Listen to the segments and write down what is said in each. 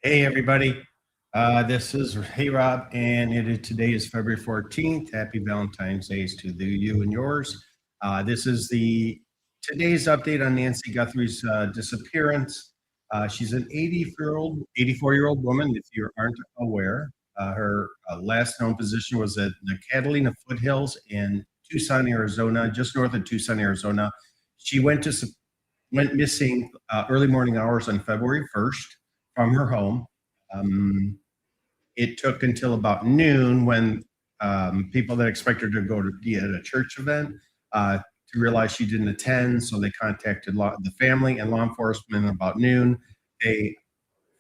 Hey everybody, this is Hey Rob, and today is February 14th. Happy Valentine's Day to you and yours. This is today's update on Nancy Guthrie's disappearance. She's an 84-year-old woman, if you aren't aware. Her last known position was at the Catalina foothills in Tucson, Arizona, just north of Tucson, Arizona. She went missing early morning hours on February 1st from her home. It took until about noon when people that expected her to go to be at a church event to realize she didn't attend. So they contacted the family and law enforcement about noon. They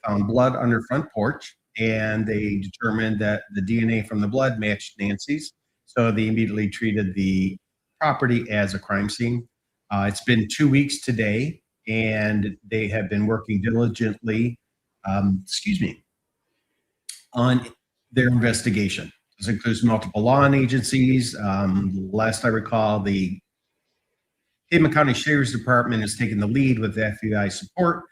found blood on her front porch, and they determined that the DNA from the blood matched Nancy's. So they immediately treated the property as a crime scene. It's been 2 weeks today, and they have been working diligently, on their investigation. This includes multiple law agencies. Last I recall, the Pima County Sheriff's Department has taken the lead with FBI support.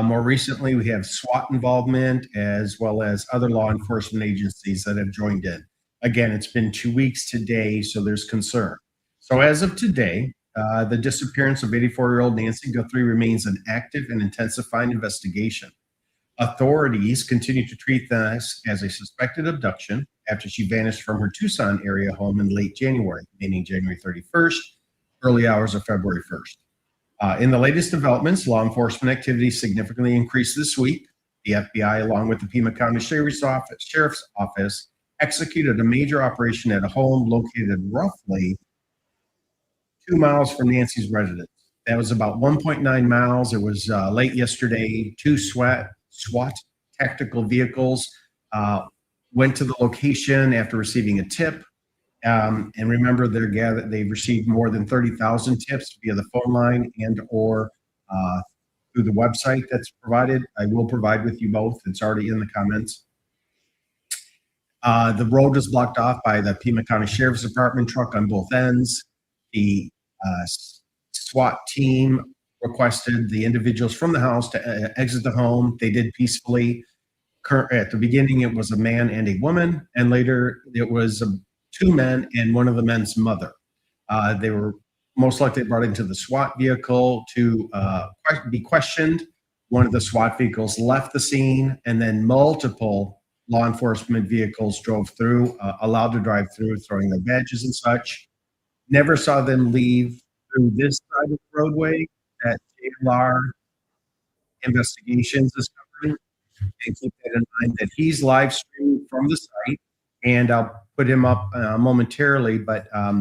More recently, we have SWAT involvement as well as other law enforcement agencies that have joined in. Again, it's been 2 weeks today, so there's concern. So as of today, the disappearance of 84-year-old Nancy Guthrie remains an active and intensifying investigation. Authorities continue to treat this as a suspected abduction after she vanished from her Tucson-area home in late January, meaning January 31st, early hours of February 1st. In the latest developments, law enforcement activity significantly increased this week. The FBI, along with the Pima County Sheriff's Office, executed a major operation at a home located roughly 2 miles from Nancy's residence. That was about 1.9 miles. It was late yesterday. Two SWAT tactical vehicles went to the location after receiving a tip. And remember, they've received more than 30,000 tips via the phone line and/or through the website that's provided. I will provide with you both. It's already in the comments. The road was blocked off by the Pima County Sheriff's Department truck on both ends. The SWAT team requested the individuals from the house to exit the home. They did peacefully. At the beginning, it was a man and a woman, and later it was two men and one of the men's mother. They were most likely brought into the SWAT vehicle to be questioned. One of the SWAT vehicles left the scene, and then multiple law enforcement vehicles drove through, allowed to drive through, throwing their badges and such. Never saw them leave through this side of the roadway that JLR Investigations is covering. And keep that in mind that he's live streaming from the site, and I'll put him up momentarily. But I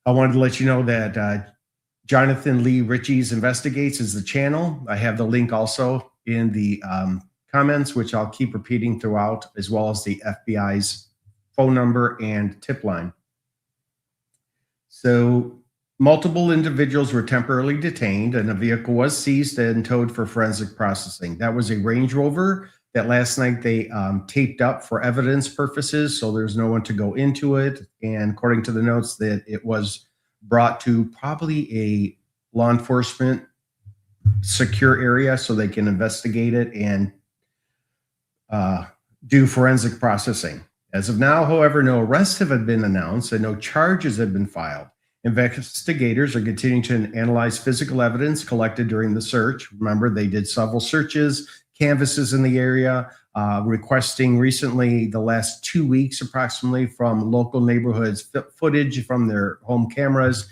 wanted to let you know that Jonathan Lee Ritchie's Investigates is the channel. I have the link also in the comments, which I'll keep repeating throughout, as well as the FBI's phone number and tip line. So multiple individuals were temporarily detained, and a vehicle was seized and towed for forensic processing. That was a Range Rover that last night they taped up for evidence purposes, so there's no one to go into it. And according to the notes, that it was brought to probably a law enforcement secure area so they can investigate it and do forensic processing. As of now, however, no arrests have been announced and no charges have been filed. Investigators are continuing to analyze physical evidence collected during the search. Remember, they did several searches, canvases in the area, requesting recently, the last 2 weeks approximately, from local neighborhoods, footage from their home cameras.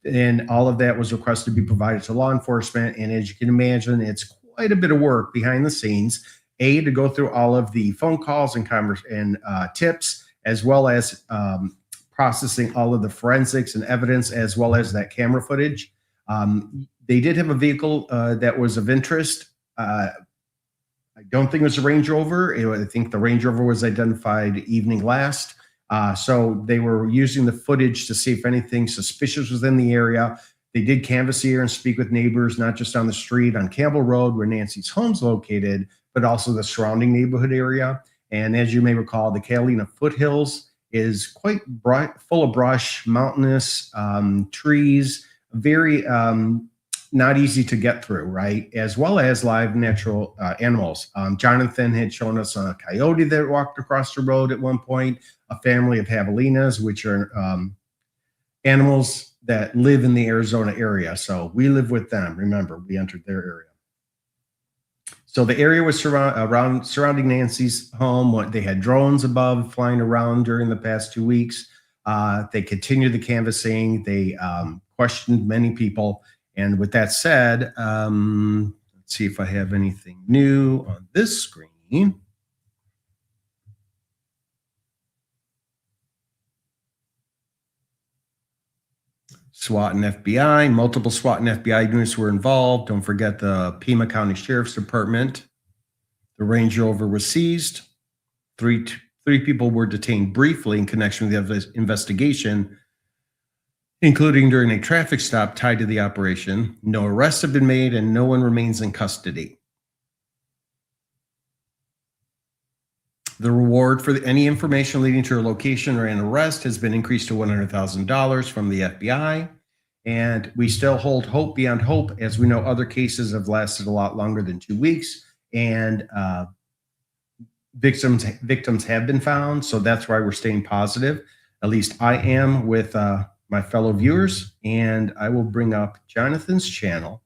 And all of that was requested to be provided to law enforcement. And as you can imagine, it's quite a bit of work behind the scenes, to go through all of the phone calls and tips, as well as processing all of the forensics and evidence, as well as that camera footage. They did have a vehicle that was of interest. I don't think it was a Range Rover. I think the Range Rover was identified evening last. So they were using the footage to see if anything suspicious was in the area. They did canvass here and speak with neighbors, not just on the street on Campbell Road, where Nancy's home's located, but also the surrounding neighborhood area. And as you may recall, the Catalina foothills is quite full of brush, mountainous, trees, very not easy to get through, right? As well as live natural animals. Jonathan had shown us a coyote that walked across the road at one point, a family of javelinas, which are animals that live in the Arizona area. So we live with them. Remember, we entered their area. So the area was surrounding Nancy's home. They had drones above flying around during the past 2 weeks. They continued the canvassing. They questioned many people. And with that said, let's see if I have anything new on this screen. SWAT and FBI, multiple SWAT and FBI units were involved. Don't forget the Pima County Sheriff's Department. The Range Rover was seized. Three people were detained briefly in connection with the investigation, including during a traffic stop tied to the operation. No arrests have been made and no one remains in custody. The reward for any information leading to a location or an arrest has been increased to $100,000 from the FBI. And we still hold hope beyond hope. As we know, other cases have lasted a lot longer than 2 weeks. And victims have been found. So that's why we're staying positive. At least I am with my fellow viewers. And I will bring up Jonathan's channel.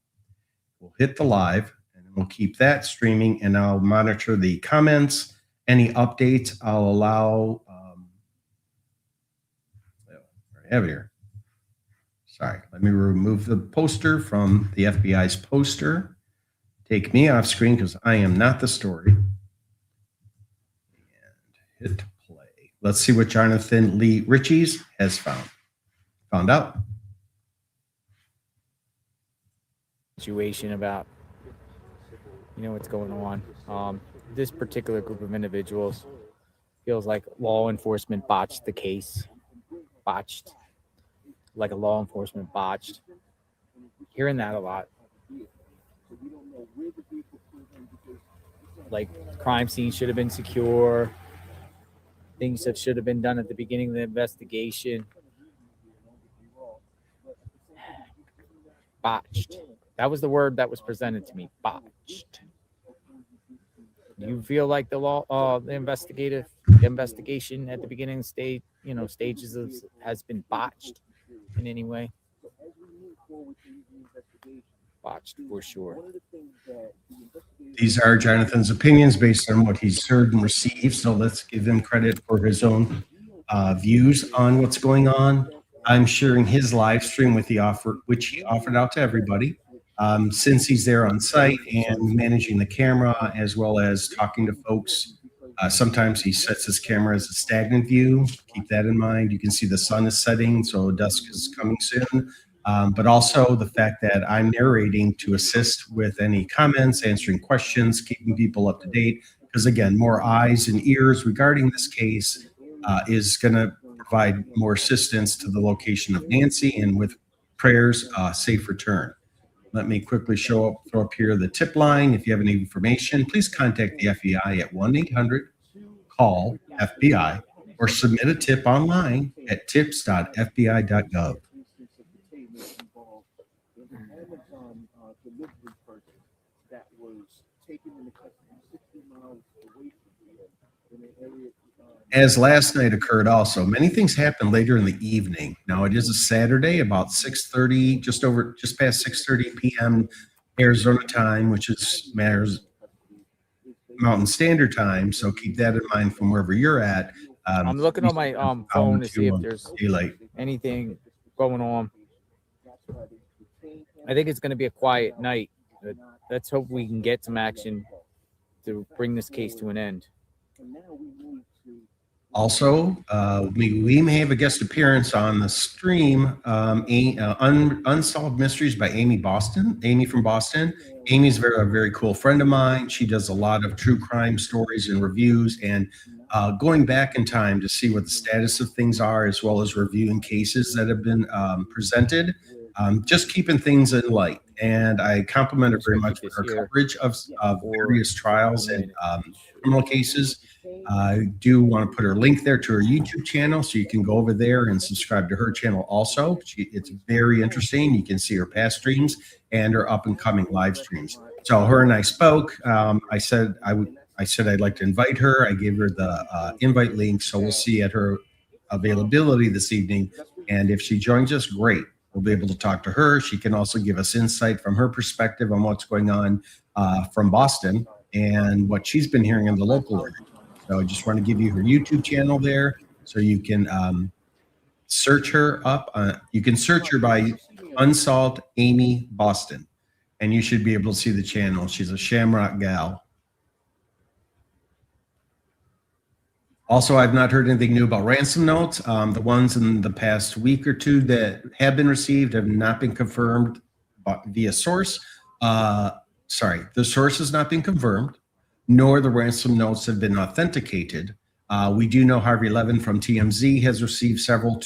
We'll hit the live and we'll keep that streaming. And I'll monitor the comments. Any updates, I'll allow. I have it here. Sorry, let me remove the poster from the FBI's poster. Take me off screen because I am not the story. And hit play. Let's see what Jonathan Lee Ritchie's has found out. Situation about, what's going on. This particular group of individuals feels like law enforcement botched the case. Like a law enforcement botched. Hearing that a lot. Like crime scene should have been secure. Things that should have been done at the beginning of the investigation. Botched. That was the word that was presented to me. Botched. You feel like the investigation at the beginning stage, stages has been botched in any way? Botched for sure. These are Jonathan's opinions based on what he's heard and received. So let's give him credit for his own views on what's going on. I'm sharing his live stream with the offer, which he offered out to everybody. Since he's there on site and managing the camera as well as talking to folks, sometimes he sets his camera as a stagnant view. Keep that in mind. You can see the sun is setting, so dusk is coming soon. But also the fact that I'm narrating to assist with any comments, answering questions, keeping people up to date. Because again, more eyes and ears regarding this case is going to provide more assistance to the location of Nancy, and with prayers, safe return. Let me quickly throw up here the tip line. If you have any information, please contact the FBI at 1-800-CALL-FBI or submit a tip online at tips.fbi.gov. As last night occurred also, many things happened later in the evening. Now it is a Saturday, about 6:30, just past 6:30 p.m. Arizona time, which is Mountain Standard Time. So keep that in mind from wherever you're at. I'm looking on my phone to see if there's anything going on. I think it's going to be a quiet night. But let's hope we can get some action to bring this case to an end. Also, we may have a guest appearance on the stream, Unsolved Mysteries by Amy from Boston. Amy's a very cool friend of mine. She does a lot of true crime stories and reviews, and going back in time to see what the status of things are, as well as reviewing cases that have been presented, just keeping things in light. And I compliment her very much for her coverage of various trials and criminal cases. I do want to put her link there to her YouTube channel, so you can go over there and subscribe to her channel also. It's very interesting. You can see her past streams, and her up and coming live streams. So her and I spoke. I said I'd like to invite her. I gave her the invite link, so we'll see at her availability this evening. And if she joins us, great. We'll be able to talk to her. She can also give us insight from her perspective on what's going on from Boston and what she's been hearing in the local area. So I just want to give you her YouTube channel there, so you can search her up. You can search her by Unsolved Amy Boston, and you should be able to see the channel. She's a Shamrock gal. Also, I've not heard anything new about ransom notes. The ones in the past week or two that have been received have not been confirmed via source. Sorry, the source has not been confirmed, nor the ransom notes have been authenticated. We do know Harvey Levin from TMZ has received several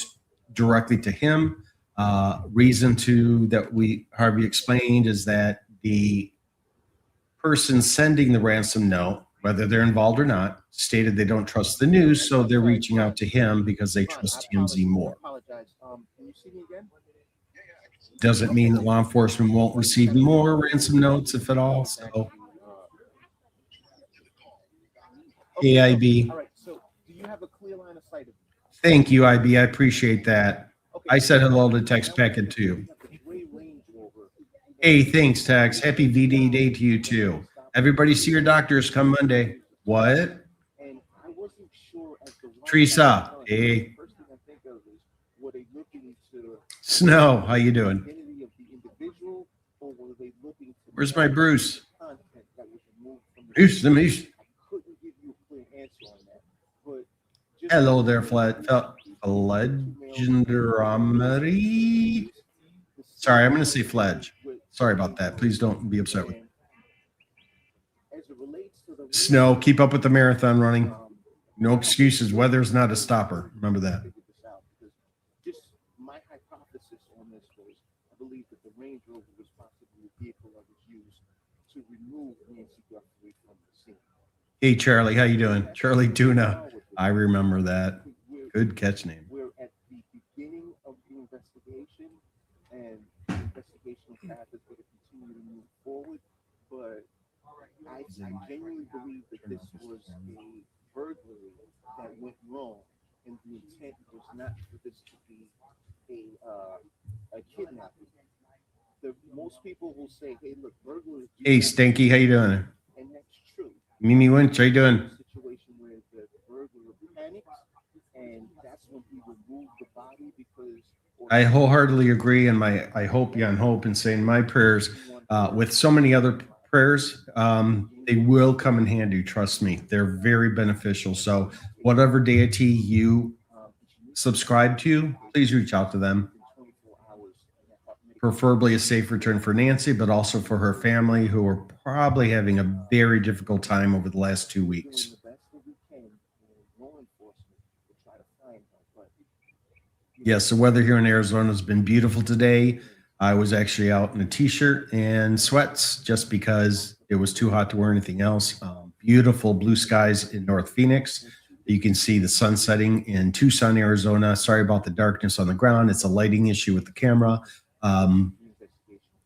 directly to him. Reason that Harvey explained is that the person sending the ransom note, whether they're involved or not, stated they don't trust the news, so they're reaching out to him because they trust TMZ more. Doesn't mean that law enforcement won't receive more ransom notes, if at all. So, hey, IB. All right, so do you have a clear line of sight? Thank you, IB. I appreciate that. I said hello to Tex Packet too. Hey, thanks, Tex. Happy VD Day to you too. Everybody see your doctors come Monday. What? Teresa, hey. Snow, how you doing? Where's my Bruce? Bruce, the Moose. Hello there, Legendary. Sorry, I'm going to say Fledge. Sorry about that. Please don't be upset with me. Snow, keep up with the marathon running. No excuses. Weather's not a stopper. Remember that. Just my hypothesis on this was, I believe that the Range Rover was possibly a vehicle that was used to remove Nancy Guthrie from the scene. Hey, Charlie, how you doing? Charlie Tuna. I remember that. Good catch name. We're at the beginning of the investigation, and the investigation path is going to continue to move forward. But I genuinely believe that this was a burglary that went wrong, and the intent was not for this to be a kidnapping. Most people will say, "Hey, look, burglary." Hey, Stinky, how you doing? And that's true. Mimi Winch, how you doing? Situation where the burglar panics, and that's when he removed the body because. I wholeheartedly agree, and I hope beyond hope and saying my prayers with so many other prayers, they will come in handy. Trust me, they're very beneficial. So whatever deity you subscribe to, please reach out to them. Preferably a safe return for Nancy, but also for her family, who are probably having a very difficult time over the last 2 weeks. Yes, the weather here in Arizona has been beautiful today. I was actually out in a t-shirt and sweats just because it was too hot to wear anything else. Beautiful blue skies in North Phoenix. You can see the sun setting in Tucson, Arizona. Sorry about the darkness on the ground. It's a lighting issue with the camera.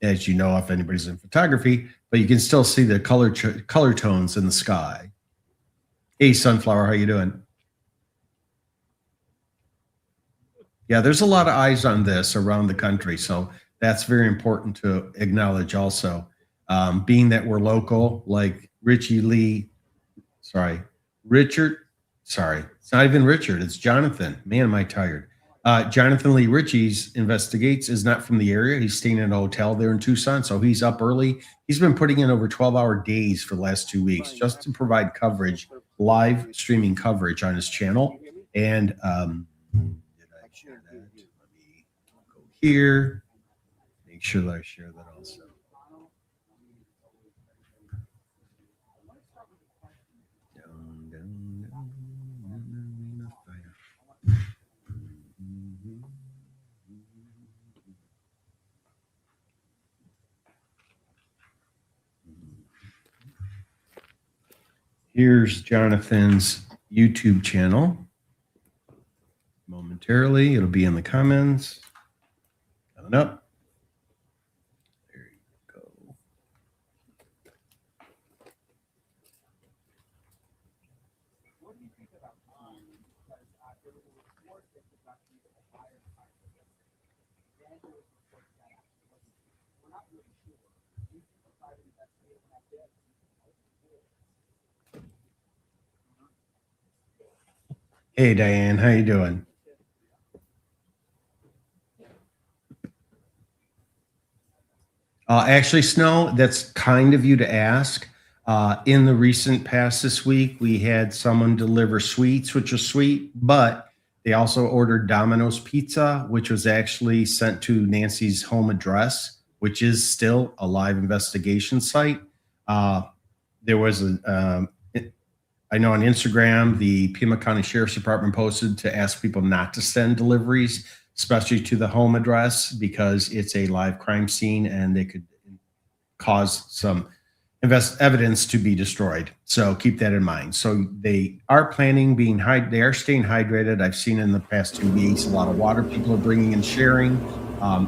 As you know, if anybody's in photography, but you can still see the color tones in the sky. Hey, Sunflower, how you doing? Yeah, there's a lot of eyes on this around the country, so that's very important to acknowledge also. Being that we're local, like Richard, it's not even Richard, it's Jonathan. Man, am I tired. Jonathan Lee Ritchie's investigates is not from the area. He's staying in a hotel there in Tucson, so he's up early. He's been putting in over 12-hour days for the last 2 weeks just to provide coverage, live streaming coverage on his channel. And did I share that? Let me go here. Make sure that I share that also. Here's Jonathan's YouTube channel. Momentarily, it'll be in the comments. Coming up. There you Hey, Diane, how you doing? Actually, Snow, that's kind of you to ask. In the recent past this week, we had someone deliver sweets, which was sweet, but they also ordered Domino's pizza, which was actually sent to Nancy's home address, which is still a live investigation site. There was I know on Instagram, the Pima County Sheriff's Department posted to ask people not to send deliveries, especially to the home address, because it's a live crime scene and they could cause some evidence to be destroyed. So keep that in mind. So they are planning they are staying hydrated. I've seen in the past 2 weeks a lot of water people are bringing and sharing.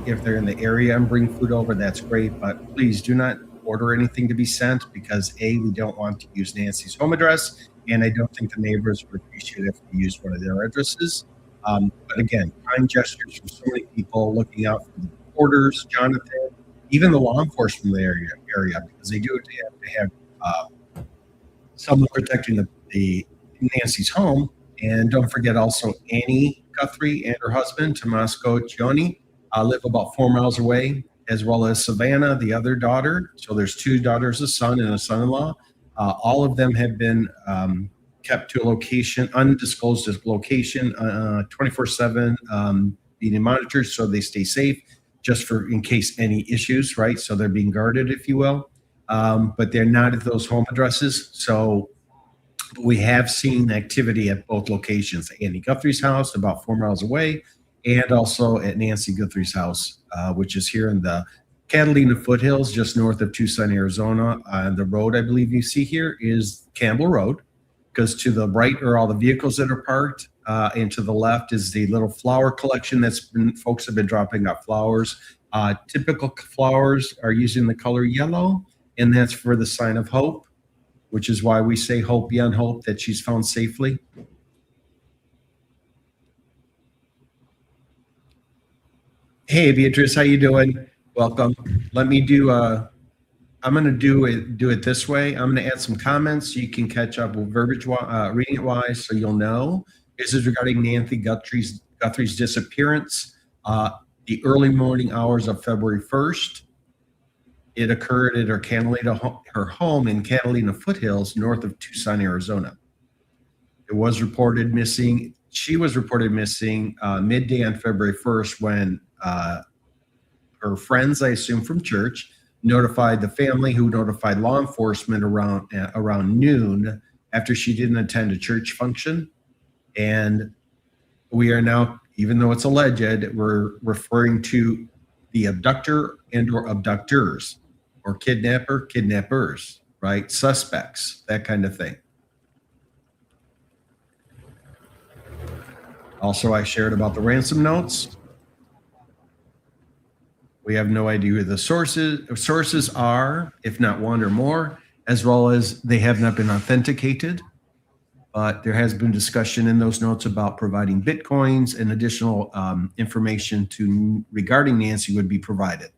If they're in the area and bring food over, that's great. But please do not order anything to be sent because we don't want to use Nancy's home address. And I don't think the neighbors would appreciate it if we used one of their addresses. But again, kind gestures from so many people looking out for the reporters, Jonathan, even the law enforcement area, because they do have to have someone protecting the Nancy's home. And don't forget also Annie Guthrie and her husband, Tomasco Cioni, live about 4 miles away, as well as Savannah, the other daughter. So there's 2 daughters, a son and a son-in-law. All of them have been kept to a location, undisclosed location, 24/7, being monitored so they stay safe, just for in case any issues, right? So they're being guarded, if you will. But they're not at those home addresses. So we have seen activity at both locations, Andy Guthrie's house about 4 miles away, and also at Nancy Guthrie's house, which is here in the Catalina foothills, just north of Tucson, Arizona. The road I believe you see here is Campbell Road, because to the right are all the vehicles that are parked, and to the left is the little flower collection folks have been dropping off flowers. Typical flowers are using the color yellow, and that's for the sign of hope, which is why we say hope beyond hope, that she's found safely. Hey, Beatrice, how you doing? Welcome. Let me I'm going to do it this way. I'm going to add some comments so you can catch up with verbiage, reading it wise, so you'll know. This is regarding Nancy Guthrie's disappearance. The early morning hours of February 1st. It occurred at her home in Catalina foothills, north of Tucson, Arizona. It was reported missing. She was reported missing midday on February 1st when her friends, I assume from church, notified the family, who notified law enforcement around noon after she didn't attend a church function. And we are now, even though it's alleged, we're referring to the abductor and or abductors, or kidnappers, right? Suspects, that kind of thing. Also, I shared about the ransom notes. We have no idea who the sources are, if not one or more, as well as they have not been authenticated. But there has been discussion in those notes about providing Bitcoins, and additional information regarding Nancy would be provided.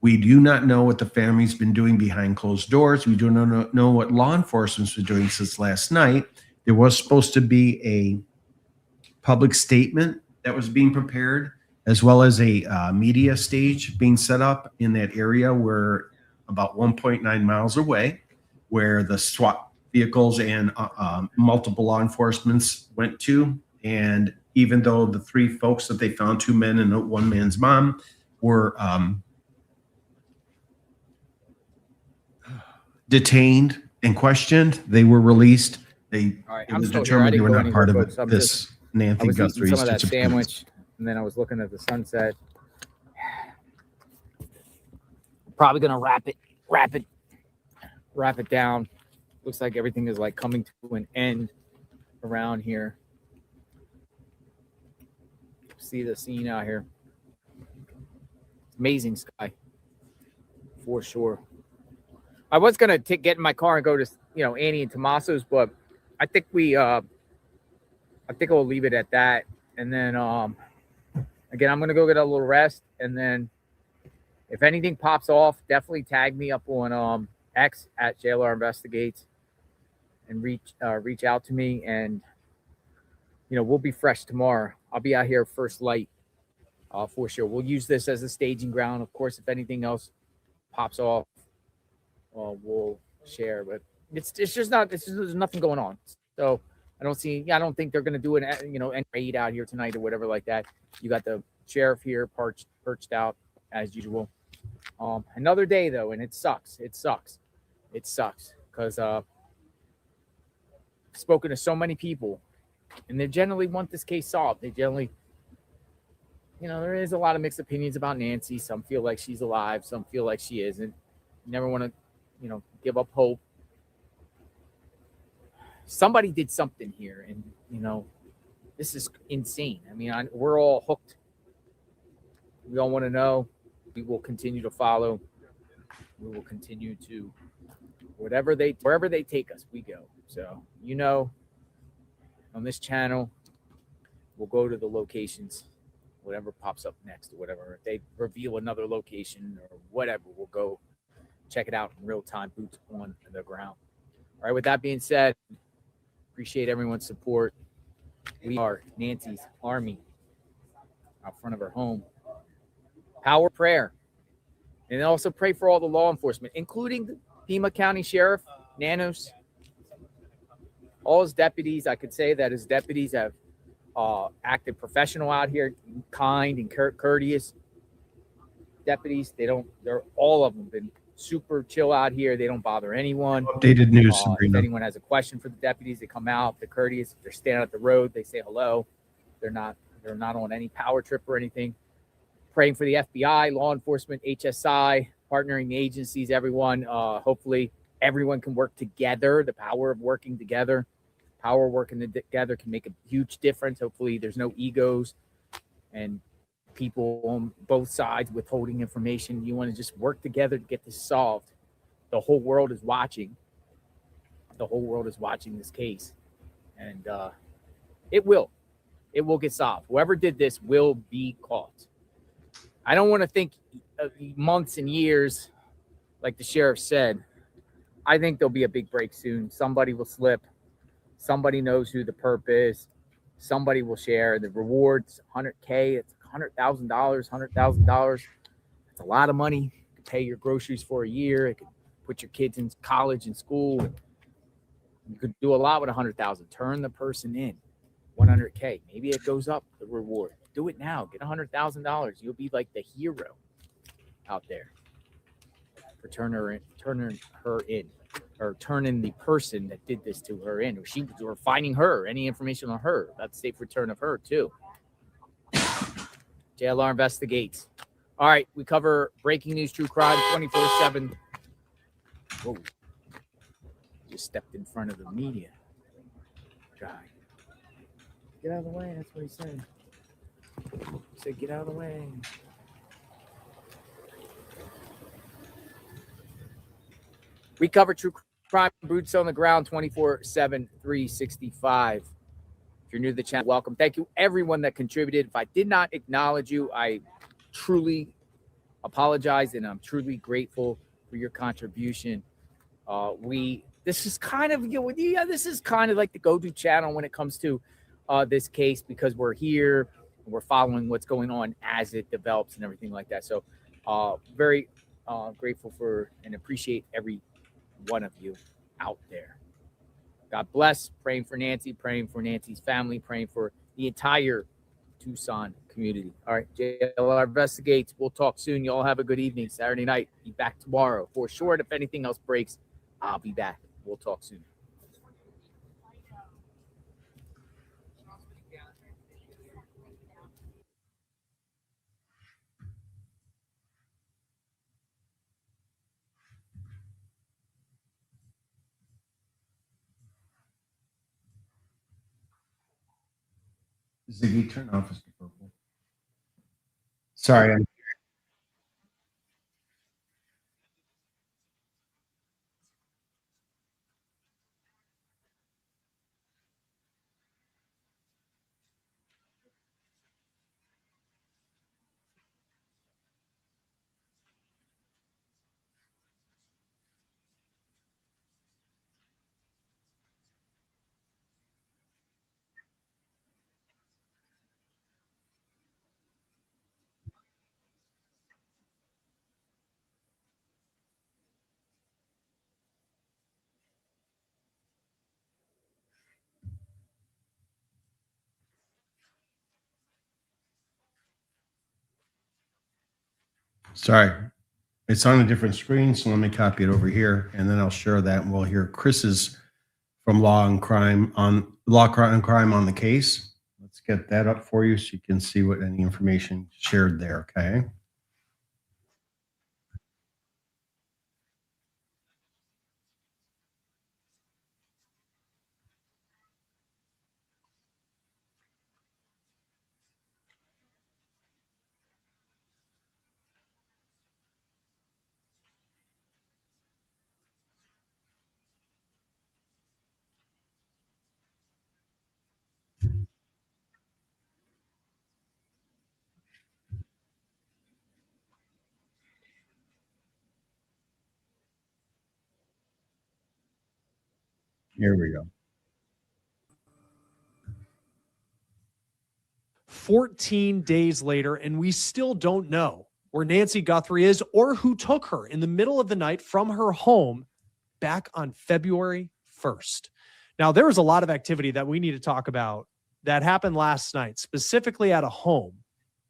We do not know what the family's been doing behind closed doors. We do not know what law enforcement's been doing since last night. There was supposed to be a public statement that was being prepared, as well as a media stage being set up in that area, where about 1.9 miles away, where the SWAT vehicles and multiple law enforcements went to. And even though the 3 folks that they found, 2 men and 1 man's mom, were detained and questioned, they were released. It was determined they were not part of this Nancy Guthrie's some of that sandwich, and then I was looking at the sunset. Probably gonna wrap it down. Looks like everything is like coming to an end around here. See the scene out here. Amazing sky, for sure. I was gonna get in my car and go to Annie and Tomaso's, but I think I'll leave it at that. And then Again, I'm gonna go get a little rest, and then if anything pops off, definitely tag me up on X at JLR Investigates and reach out to me, and we'll be fresh tomorrow. I'll be out here first light for sure. We'll use this as a staging ground. Of course, if anything else pops off, we'll share. But it's just not. There's nothing going on. So I don't think they're gonna do any raid out here tonight or whatever like that. You got the sheriff here perched out as usual. Another day though, and it sucks. It sucks because I've spoken to so many people, and they generally want this case solved. They generally, there is a lot of mixed opinions about Nancy. Some feel like she's alive. Some feel like she isn't. You never want to, give up hope. Somebody did something here, and this is insane. I mean, we're all hooked. We all want to know. We will continue to follow. We will continue to wherever they take us, we go. So on this channel, we'll go to the locations, whatever pops up next or whatever. If they reveal another location or whatever, we'll go check it out in real time, boots on the ground. All right, with that being said, appreciate everyone's support. We are Nancy's Army out front of her home. Power prayer. And also pray for all the law enforcement, including the Pima County Sheriff, Nanos, all his deputies. I could say that his deputies have acted professional out here, kind and courteous deputies. They're all of them been super chill out here. They don't bother anyone. Updated news, If Sabrina. anyone has a question for the deputies, they come out. They're courteous. If they're standing at the road, they say hello. They're not on any power trip or anything. Praying for the FBI, law enforcement, HSI, partnering agencies, everyone. Hopefully everyone can work together. The power of working together. Power working together can make a huge difference. Hopefully there's no egos and people on both sides withholding information. You want to just work together to get this solved. The whole world is watching. The whole world is watching this case. And it will get solved. Whoever did this will be caught. I don't want to think months and years, like the sheriff said. I think there'll be a big break soon. Somebody will slip. Somebody knows who the perp is. Somebody will share. The rewards, $100K. It's $100,000. $100,000. It's a lot of money. You can pay your groceries for a year. It could put your kids in college and school. You could do a lot with $100,000. Turn the person in. $100K. Maybe it goes up, the reward. Do it now. Get $100,000. You'll be like the hero out there for turning her in, or turning the person that did this to her in, or finding her, any information on her. That's safe return of her too. JLR Investigates. All right, we cover breaking news, true crime, 24/7. Whoa! Just stepped in front of the media guy. Get out of the way. That's what he said. He said, get out of the way. We cover true crime, boots on the ground, 24/7, 365. If you're new to the channel, welcome. Thank you, everyone that contributed. If I did not acknowledge you, I truly apologize, and I'm truly grateful for your contribution. This is kind of like the go-to channel when it comes to this case, because we're here and we're following what's going on as it develops and everything like that. So very grateful for and appreciate every one of you out there. God bless. Praying for Nancy, praying for Nancy's family, praying for the entire Tucson community. All right, JLR Investigates. We'll talk soon. You all have a good evening. Saturday night. Be back tomorrow. For sure, if anything else breaks, I'll be back. We'll talk soon. Ziggy, turn off Mr. Purple. Sorry, I'm Sorry. It's on a different screen, so let me copy it over here, and then I'll share that, and we'll hear Chris's from Law and Crime on the case. Let's get that up for you so you can see what any information shared there, okay? Here we go. 14 days later, and we still don't know where Nancy Guthrie is or who took her in the middle of the night from her home back on February 1st. Now, there was a lot of activity that we need to talk about that happened last night, specifically at a home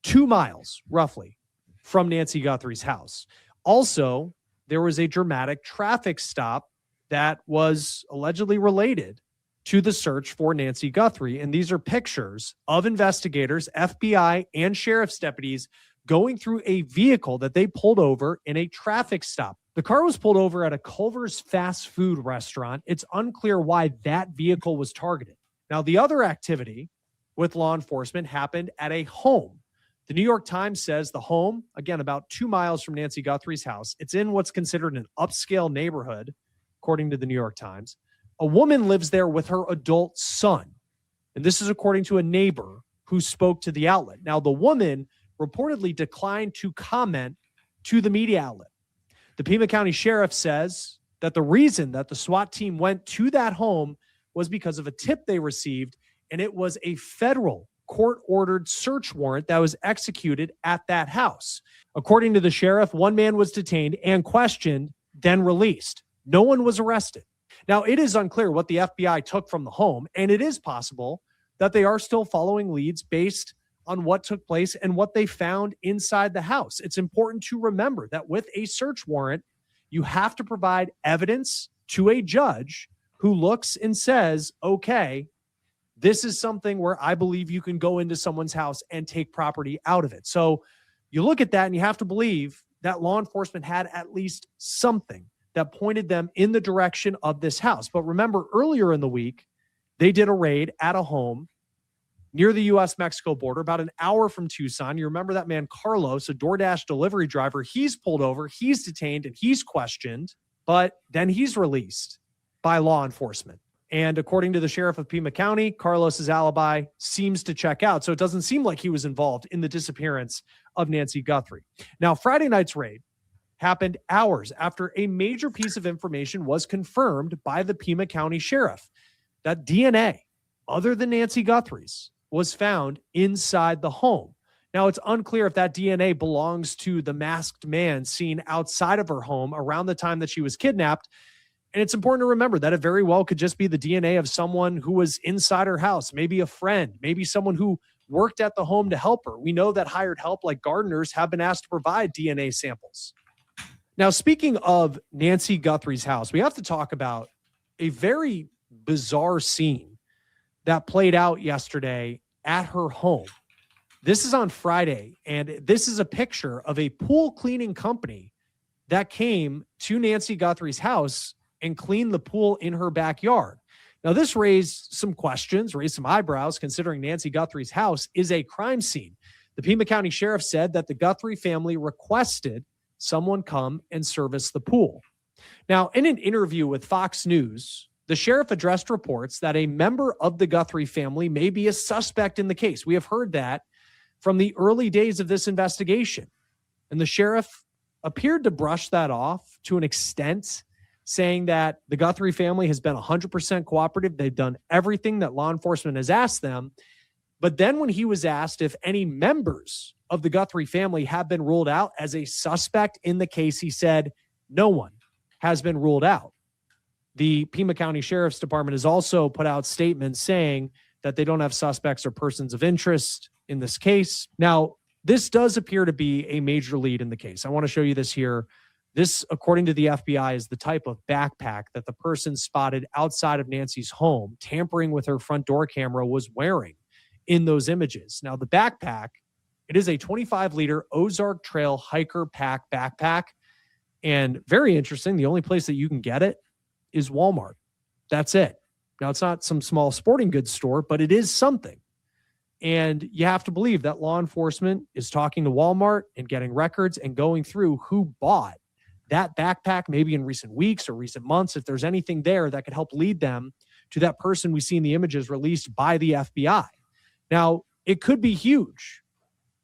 2 miles roughly from Nancy Guthrie's house. Also, there was a dramatic traffic stop that was allegedly related to the search for Nancy Guthrie. And these are pictures of investigators, FBI, and sheriff's deputies going through a vehicle that they pulled over in a traffic stop. The car was pulled over at a Culver's fast food restaurant. It's unclear why that vehicle was targeted. Now, the other activity with law enforcement happened at a home. The New York Times says the home, again, about 2 miles from Nancy Guthrie's house, it's in what's considered an upscale neighborhood, according to the New York Times. A woman lives there with her adult son. And this is according to a neighbor who spoke to the outlet. Now, the woman reportedly declined to comment to the media outlet. The Pima County Sheriff says that the reason that the SWAT team went to that home was because of a tip they received, and it was a federal court-ordered search warrant that was executed at that house. According to the sheriff, one man was detained and questioned, then released. No one was arrested. Now, it is unclear what the FBI took from the home, and it is possible that they are still following leads based on what took place and what they found inside the house. It's important to remember that with a search warrant, you have to provide evidence to a judge who looks and says, okay, this is something where I believe you can go into someone's house and take property out of it. So you look at that and you have to believe that law enforcement had at least something that pointed them in the direction of this house. But remember, earlier in the week, they did a raid at a home near the U.S.-Mexico border, about an hour from Tucson. You remember that man, Carlos, a DoorDash delivery driver. He's pulled over, he's detained, and he's questioned, but then he's released by law enforcement. And according to the sheriff of Pima County, Carlos's alibi seems to check out. So it doesn't seem like he was involved in the disappearance of Nancy Guthrie. Now, Friday night's raid happened hours after a major piece of information was confirmed by the Pima County Sheriff. That DNA, other than Nancy Guthrie's, was found inside the home. Now, it's unclear if that DNA belongs to the masked man seen outside of her home around the time that she was kidnapped. And it's important to remember that it very well could just be the DNA of someone who was inside her house, maybe a friend, maybe someone who worked at the home to help her. We know that hired help like gardeners have been asked to provide DNA samples. Now, speaking of Nancy Guthrie's house, we have to talk about a very bizarre scene that played out yesterday at her home. This is on Friday, and this is a picture of a pool cleaning company that came to Nancy Guthrie's house and cleaned the pool in her backyard. Now, this raised some questions, raised some eyebrows, considering Nancy Guthrie's house is a crime scene. The Pima County Sheriff said that the Guthrie family requested someone come and service the pool. Now, in an interview with Fox News, the sheriff addressed reports that a member of the Guthrie family may be a suspect in the case. We have heard that from the early days of this investigation. And the sheriff appeared to brush that off to an extent, saying that the Guthrie family has been 100% cooperative. They've done everything that law enforcement has asked them. But then when he was asked if any members of the Guthrie family have been ruled out as a suspect in the case, he said, no one has been ruled out. The Pima County Sheriff's Department has also put out statements saying that they don't have suspects or persons of interest in this case. Now, this does appear to be a major lead in the case. I want to show you this here. This, according to the FBI, is the type of backpack that the person spotted outside of Nancy's home, tampering with her front door camera, was wearing in those images. Now, the backpack, it is a 25-liter Ozark Trail hiker pack backpack. And very interesting, the only place that you can get it is Walmart. That's it. Now, it's not some small sporting goods store, but it is something. And you have to believe that law enforcement is talking to Walmart and getting records and going through who bought that backpack, maybe in recent weeks or recent months, if there's anything there that could help lead them to that person we see in the images released by the FBI. Now, it could be huge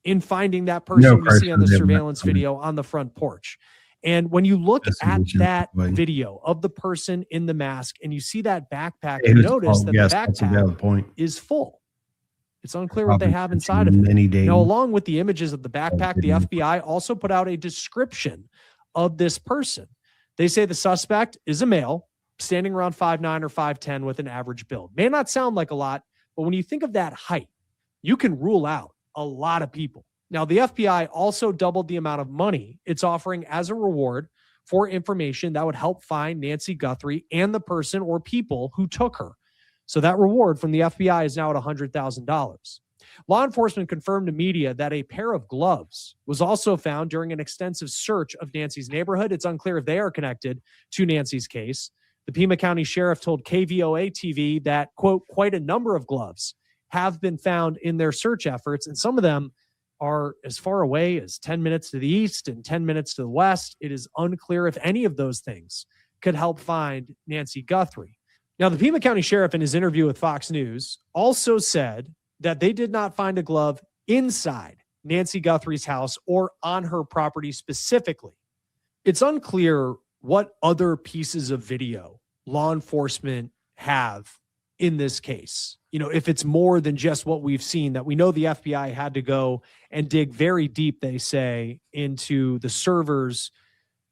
in finding that person we see on the surveillance video on the front porch. And when you look at that video of the person in the mask and you see that backpack, you notice that the backpack is full. It's unclear what they have inside of it. Now, along with the images of the backpack, the FBI also put out a description of this person. They say the suspect is a male, standing around 5'9" or 5'10" with an average build. May not sound like a lot, but when you think of that height, you can rule out a lot of people. Now, the FBI also doubled the amount of money it's offering as a reward for information that would help find Nancy Guthrie and the person or people who took her. So that reward from the FBI is now at $100,000. Law enforcement confirmed to media that a pair of gloves was also found during an extensive search of Nancy's neighborhood. It's unclear if they are connected to Nancy's case. The Pima County Sheriff told KVOA TV that, quote, quite a number of gloves have been found in their search efforts, and some of them are as far away as 10 minutes to the east and 10 minutes to the west. It is unclear if any of those things could help find Nancy Guthrie. Now, the Pima County Sheriff, in his interview with Fox News, also said that they did not find a glove inside Nancy Guthrie's house or on her property specifically. It's unclear what other pieces of video law enforcement have in this case. You know, if it's more than just what we've seen, that we know the FBI had to go and dig very deep, they say, into the servers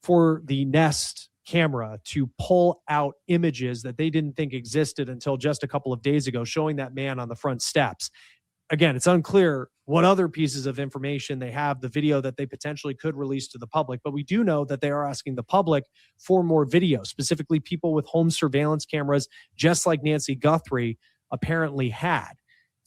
for the Nest camera to pull out images that they didn't think existed until just a couple of days ago, showing that man on the front steps. Again, it's unclear what other pieces of information they have, the video that they potentially could release to the public, but we do know that they are asking the public for more video, specifically people with home surveillance cameras, just like Nancy Guthrie apparently had.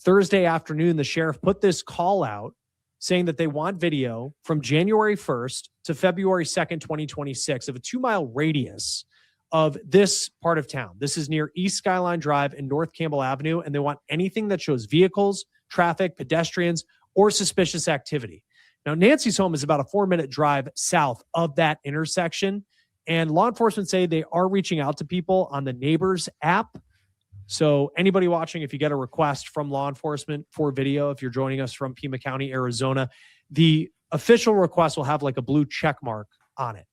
Thursday afternoon, the sheriff put this call out saying that they want video from January 1st to February 2nd, 2026 of a 2-mile radius of this part of town. This is near East Skyline Drive and North Campbell Avenue, and they want anything that shows vehicles, traffic, pedestrians, or suspicious activity. Now, Nancy's home is about a 4-minute drive south of that intersection, and law enforcement say they are reaching out to people on the Neighbors app. So anybody watching, if you get a request from law enforcement for video, if you're joining us from Pima County, Arizona, the official request will have like a blue check mark on it.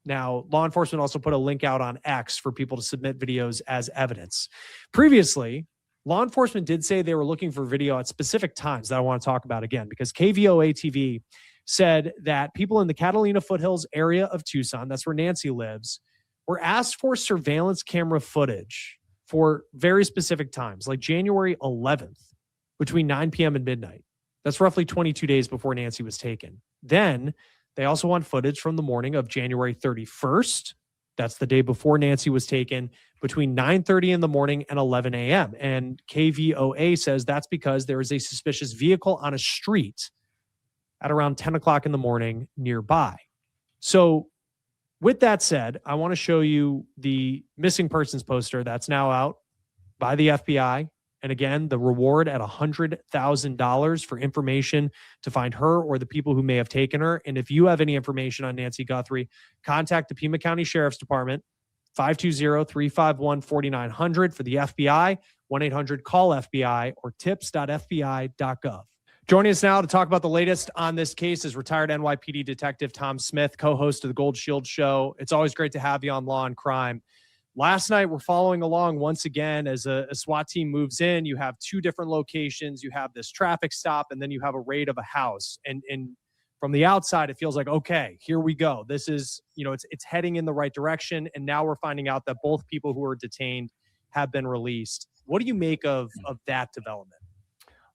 Now, law enforcement also put a link out on X for people to submit videos as evidence. Previously, law enforcement did say they were looking for video at specific times that I want to talk about again, because KVOA TV said that people in the Catalina Foothills area of Tucson, that's where Nancy lives, were asked for surveillance camera footage for very specific times, like January 11th between 9 p.m. and midnight. That's roughly 22 days before Nancy was taken. Then they also want footage from the morning of January 31st. That's the day before Nancy was taken, between 9:30 in the morning and 11 a.m. And KVOA says that's because there is a suspicious vehicle on a street at around 10 o'clock in the morning nearby. So with that said, I want to show you the missing persons poster that's now out by the FBI. And again, the reward at $100,000 for information to find her or the people who may have taken her. And if you have any information on Nancy Guthrie, contact the Pima County Sheriff's Department, 520-351-4900 for the FBI, 1-800-CALL-FBI, or tips.fbi.gov. Joining us now to talk about the latest on this case is retired NYPD Detective Tom Smith, co-host of the Gold Shield Show. It's always great to have you on Law and Crime. Last night, we're following along once again as a SWAT team moves in. You have two different locations. You have this traffic stop, and then you have a raid of a house. And from the outside, it feels like, okay, here we go. This is, it's heading in the right direction. And now we're finding out that both people who are detained have been released. What do you make of that development?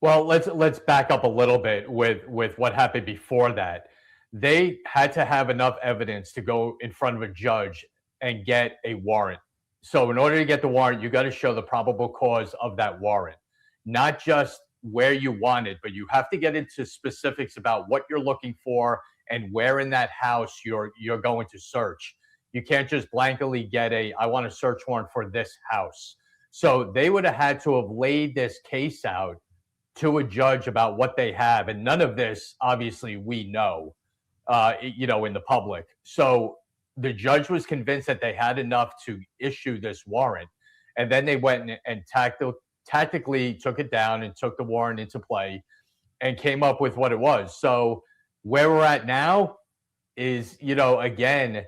Well, let's back up a little bit with what happened before that. They had to have enough evidence to go in front of a judge and get a warrant. So in order to get the warrant, you got to show the probable cause of that warrant, not just where you want it, but you have to get into specifics about what you're looking for and where in that house you're going to search. You can't just blankly get I want a search warrant for this house. So they would have had to have laid this case out to a judge about what they have, and none of this obviously we know, in the public. So the judge was convinced that they had enough to issue this warrant, and then they went and tactically took it down and took the warrant into play and came up with what it was. So where we're at now is, again,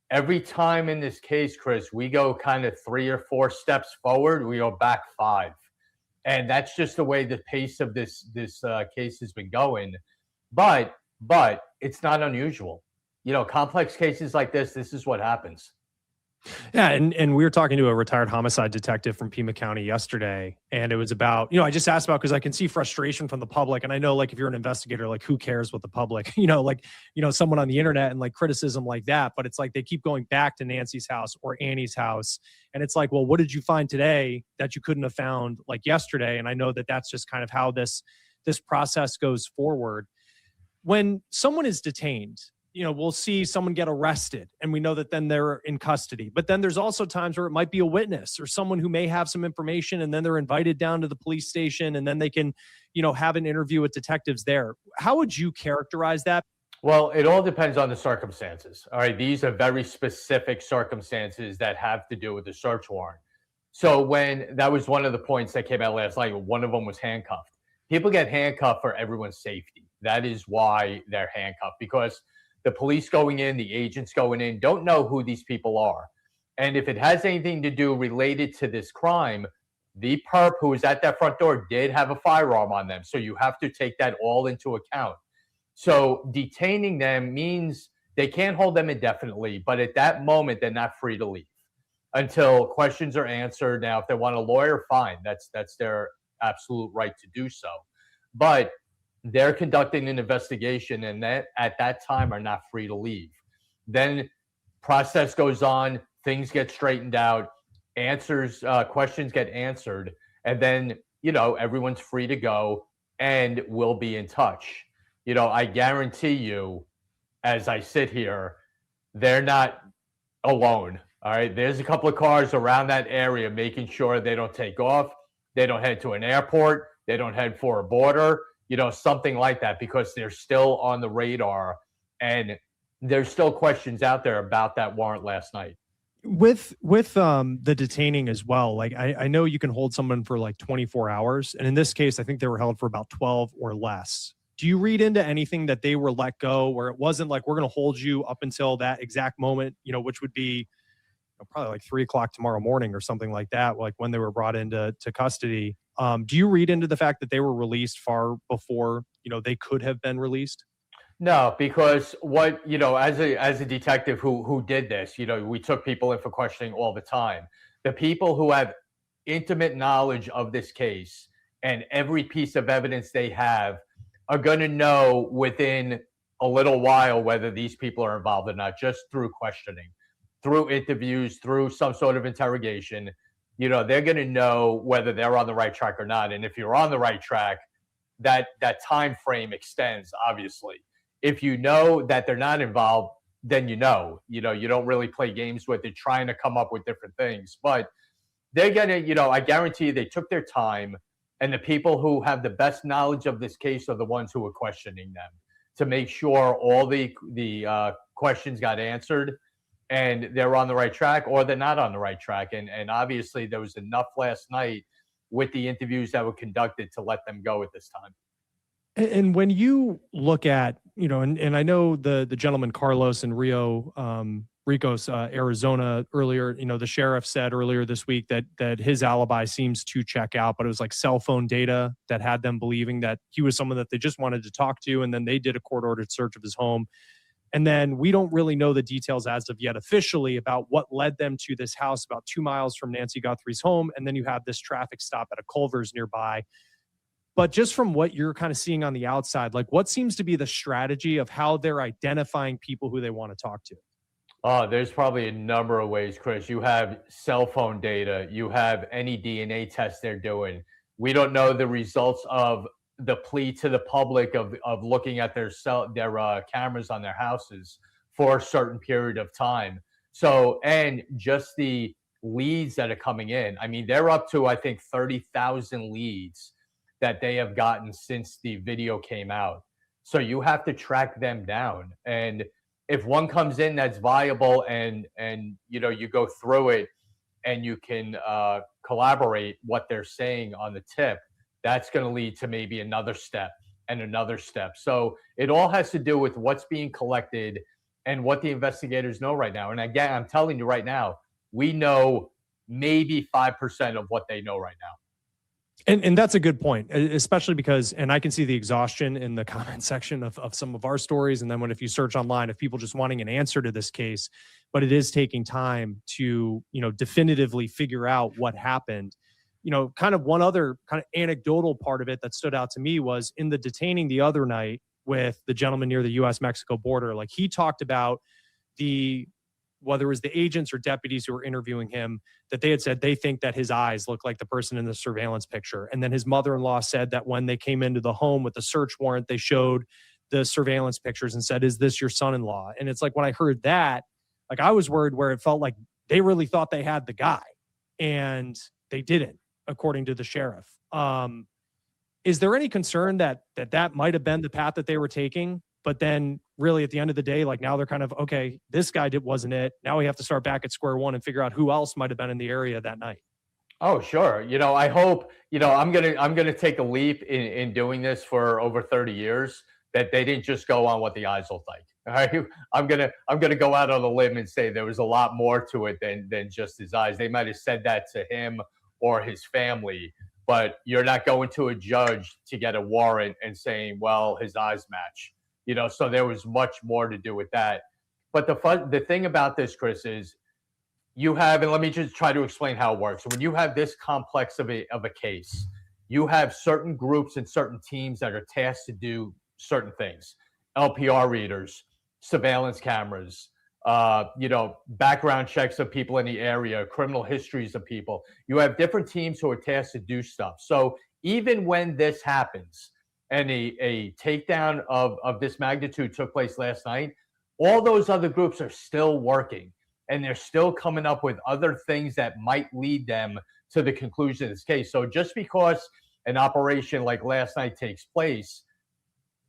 every time in this case, Chris, we go kind of 3 or 4 steps forward, we go back 5. And that's just the way the pace of this case has been going. But it's not unusual. Complex cases like this is what happens. Yeah, and we were talking to a retired homicide detective from Pima County yesterday, and it was about, I just asked about, because I can see frustration from the public, and I know, like, if you're an investigator, like, who cares what the public, someone on the internet and like criticism like that, but it's like they keep going back to Nancy's house or Annie's house, and it's like, well, what did you find today that you couldn't have found like yesterday? And I know that that's just kind of how this process goes forward. When someone is detained, we'll see someone get arrested and we know that then they're in custody. But then there's also times where it might be a witness or someone who may have some information, and then they're invited down to the police station, and then they can, have an interview with detectives there. How would you characterize that? Well, it all depends on the circumstances. All right. These are very specific circumstances that have to do with the search warrant. So when that was one of the points that came out last night, one of them was handcuffed. People get handcuffed for everyone's safety. That is why they're handcuffed, because the police going in, the agents going in, don't know who these people are. And if it has anything to do related to this crime, the perp who was at that front door did have a firearm on them. So you have to take that all into account. So detaining them means they can't hold them indefinitely, but at that moment, they're not free to leave until questions are answered. Now, if they want a lawyer, fine. That's their absolute right to do so. But they're conducting an investigation, and that at that time are not free to leave. Then process goes on, things get straightened out, questions get answered, and then, everyone's free to go, and we'll be in touch. I guarantee you, as I sit here, they're not alone. All right. There's a couple of cars around that area making sure they don't take off. They don't head to an airport. They don't head for a border. Something like that, because they're still on the radar, and there's still questions out there about that warrant last night. With the detaining as well, like I know you can hold someone for like 24 hours. And in this case, I think they were held for about 12 or less. Do you read into anything that they were let go, where it wasn't like, we're going to hold you up until that exact moment, which would be probably like 3 o'clock tomorrow morning or something like that, like when they were brought into custody? Do you read into the fact that they were released far before, they could have been released? No, because what, as a detective who did this, we took people in for questioning all the time. The people who have intimate knowledge of this case and every piece of evidence they have are going to know within a little while whether these people are involved or not, just through questioning, through interviews, through some sort of interrogation. They're going to know whether they're on the right track or not. And if you're on the right track, that time frame extends, obviously. If you know that they're not involved, then you don't really play games with it, trying to come up with different things. But they're going to, I guarantee you they took their time, and the people who have the best knowledge of this case are the ones who are questioning them to make sure all the questions got answered and they're on the right track, or they're not on the right track. And obviously there was enough last night with the interviews that were conducted to let them go at this time. And when you look at, and I know the gentleman Carlos in Ricos, Arizona earlier, the sheriff said earlier this week that his alibi seems to check out, but it was like cell phone data that had them believing that he was someone that they just wanted to talk to. And then they did a court-ordered search of his home. And then we don't really know the details as of yet officially about what led them to this house about 2 miles from Nancy Guthrie's home. And then you have this traffic stop at a Culver's nearby. But just from what you're kind of seeing on the outside, like what seems to be the strategy of how they're identifying people who they want to talk to? There's probably a number of ways, Chris. You have cell phone data. You have any DNA test they're doing. We don't know the results of the plea to the public of looking at their cameras on their houses for a certain period of time. So, and just the leads that are coming in. I mean, they're up to, I think, 30,000 leads that they have gotten since the video came out. So you have to track them down. And if one comes in that's viable and you know, you go through it and you can collaborate what they're saying on the tip, that's going to lead to maybe another step and another step. So it all has to do with what's being collected and what the investigators know right now. And again, I'm telling you right now, we know maybe 5% of what they know right now. And that's a good point, especially because, and I can see the exhaustion in the comment section of some of our stories. And then if you search online, of people just wanting an answer to this case, but it is taking time to, you know, definitively figure out what happened. You know, kind of one other kind of anecdotal part of it that stood out to me was in the detaining the other night with the gentleman near the US-Mexico border. Like he talked about whether it was the agents or deputies who were interviewing him, that they had said they think that his eyes look like the person in the surveillance picture. And then his mother-in-law said that when they came into the home with the search warrant, they showed the surveillance pictures and said, "Is this your son-in-law?" And it's like, when I heard that, like I was worried, where it felt like they really thought they had the guy and they didn't, according to the sheriff. Is there any concern that might have been the path that they were taking? But then really at the end of the day, like now they're kind of, okay, this guy wasn't it. Now we have to start back at square one and figure out who else might have been in the area that night. Oh, sure. You know, I hope, you know, I'm gonna take a leap in doing this for over 30 years, that they didn't just go on what the eyes look like. All right. I'm gonna go out on a limb and say there was a lot more to it than just his eyes. They might have said that to him or his family, but you're not going to a judge to get a warrant and saying, well, his eyes match. You know, so there was much more to do with that. But the thing about this, Chris, is you have, and let me just try to explain how it works. When you have this complex of a case, you have certain groups and certain teams that are tasked to do certain things. LPR readers, surveillance cameras, you know, background checks of people in the area, criminal histories of people. You have different teams who are tasked to do stuff. So even when this happens, and a takedown of this magnitude took place last night, all those other groups are still working, and they're still coming up with other things that might lead them to the conclusion of this case. So just because an operation like last night takes place,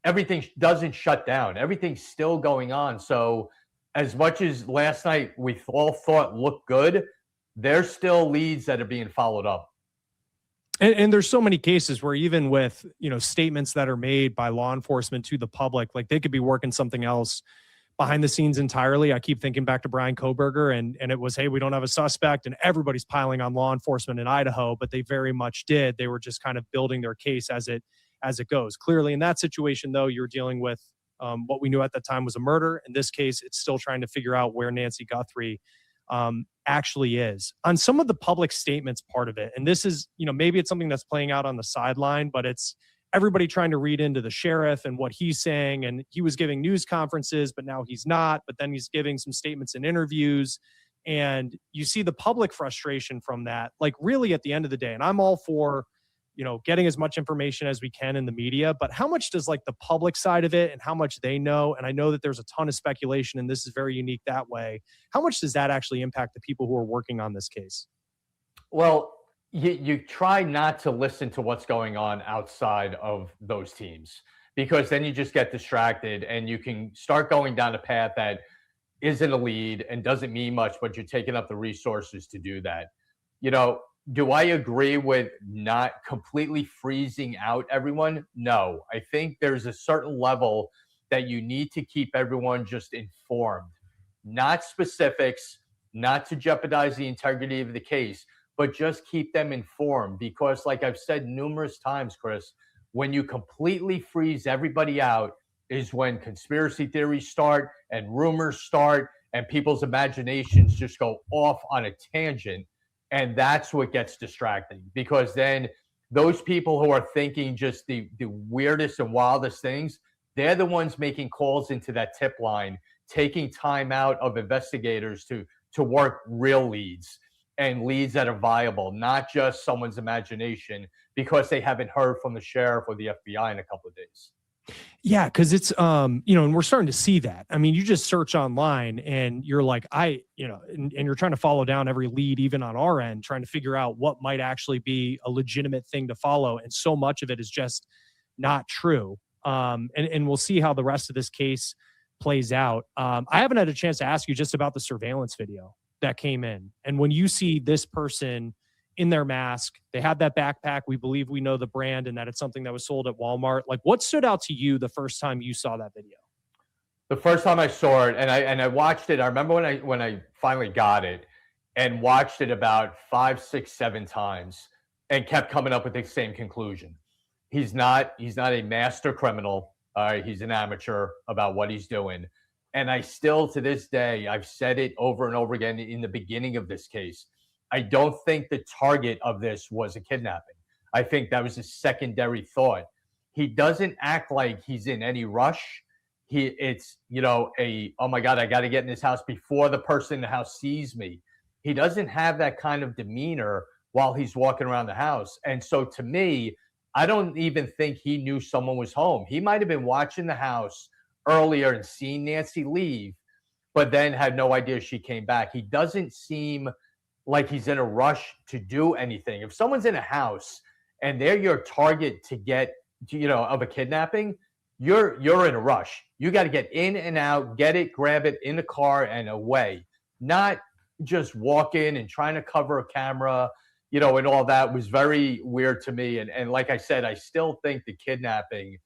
everything doesn't shut down. Everything's still going on. So as much as last night we all thought looked good, there's still leads that are being followed up. And there's so many cases where even with, you know, statements that are made by law enforcement to the public, like they could be working something else behind the scenes entirely. I keep thinking back to Brian Koberger and it was, hey, we don't have a suspect, and everybody's piling on law enforcement in Idaho, but they very much did. They were just kind of building their case as it goes. Clearly in that situation, though, you're dealing with what we knew at the time was a murder. In this case, it's still trying to figure out where Nancy Guthrie actually is. On some of the public statements part of it, and this is, you know, maybe it's something that's playing out on the sideline, but it's everybody trying to read into the sheriff and what he's saying. And he was giving news conferences, but now he's not. But then he's giving some statements in interviews. And you see the public frustration from that, like really at the end of the day. And I'm all for, you know, getting as much information as we can in the media, but how much does like the public side of it and how much they know? And I know that there's a ton of speculation and this is very unique that way. How much does that actually impact the people who are working on this case? Well, you try not to listen to what's going on outside of those teams, because then you just get distracted and you can start going down a path that isn't a lead and doesn't mean much, but you're taking up the resources to do that. You know, do I agree with not completely freezing out everyone? No, I think there's a certain level that you need to keep everyone just informed, not specifics, not to jeopardize the integrity of the case, but just keep them informed. Because like I've said numerous times, Chris, when you completely freeze everybody out is when conspiracy theories start and rumors start and people's imaginations just go off on a tangent. And that's what gets distracting, because then those people who are thinking just the weirdest and wildest things, they're the ones making calls into that tip line, taking time out of investigators to work real leads and leads that are viable, not just someone's imagination because they haven't heard from the sheriff or the FBI in a couple of days. Yeah, because it's and we're starting to see that. I mean, you just search online and you're like, and you're trying to follow down every lead, even on our end, trying to figure out what might actually be a legitimate thing to follow. And so much of it is just not true. And we'll see how the rest of this case plays out. I haven't had a chance to ask you just about the surveillance video that came in. And when you see this person in their mask, they have that backpack, we believe we know the brand and that it's something that was sold at Walmart. Like, what stood out to you the first time you saw that video? The first time I saw it, and I watched it, I remember when I finally got it and watched it about 5, 6, 7 times and kept coming up with the same conclusion. He's not a master criminal. He's an amateur about what he's doing. And I still, to this day, I've said it over and over again in the beginning of this case, I don't think the target of this was a kidnapping. I think that was a secondary thought. He doesn't act like he's in any rush. It's oh my God, I got to get in this house before the person in the house sees me. He doesn't have that kind of demeanor while he's walking around the house. And so to me, I don't even think he knew someone was home. He might have been watching the house earlier and seen Nancy leave, but then had no idea she came back. He doesn't seem like he's in a rush to do anything. If someone's in a house and they're your target to get, of a kidnapping, you're in a rush. You got to get in and out, get it, grab it in the car and away. Not just walk in and trying to cover a camera, and all that was very weird to me. And like I said, I still think the kidnapping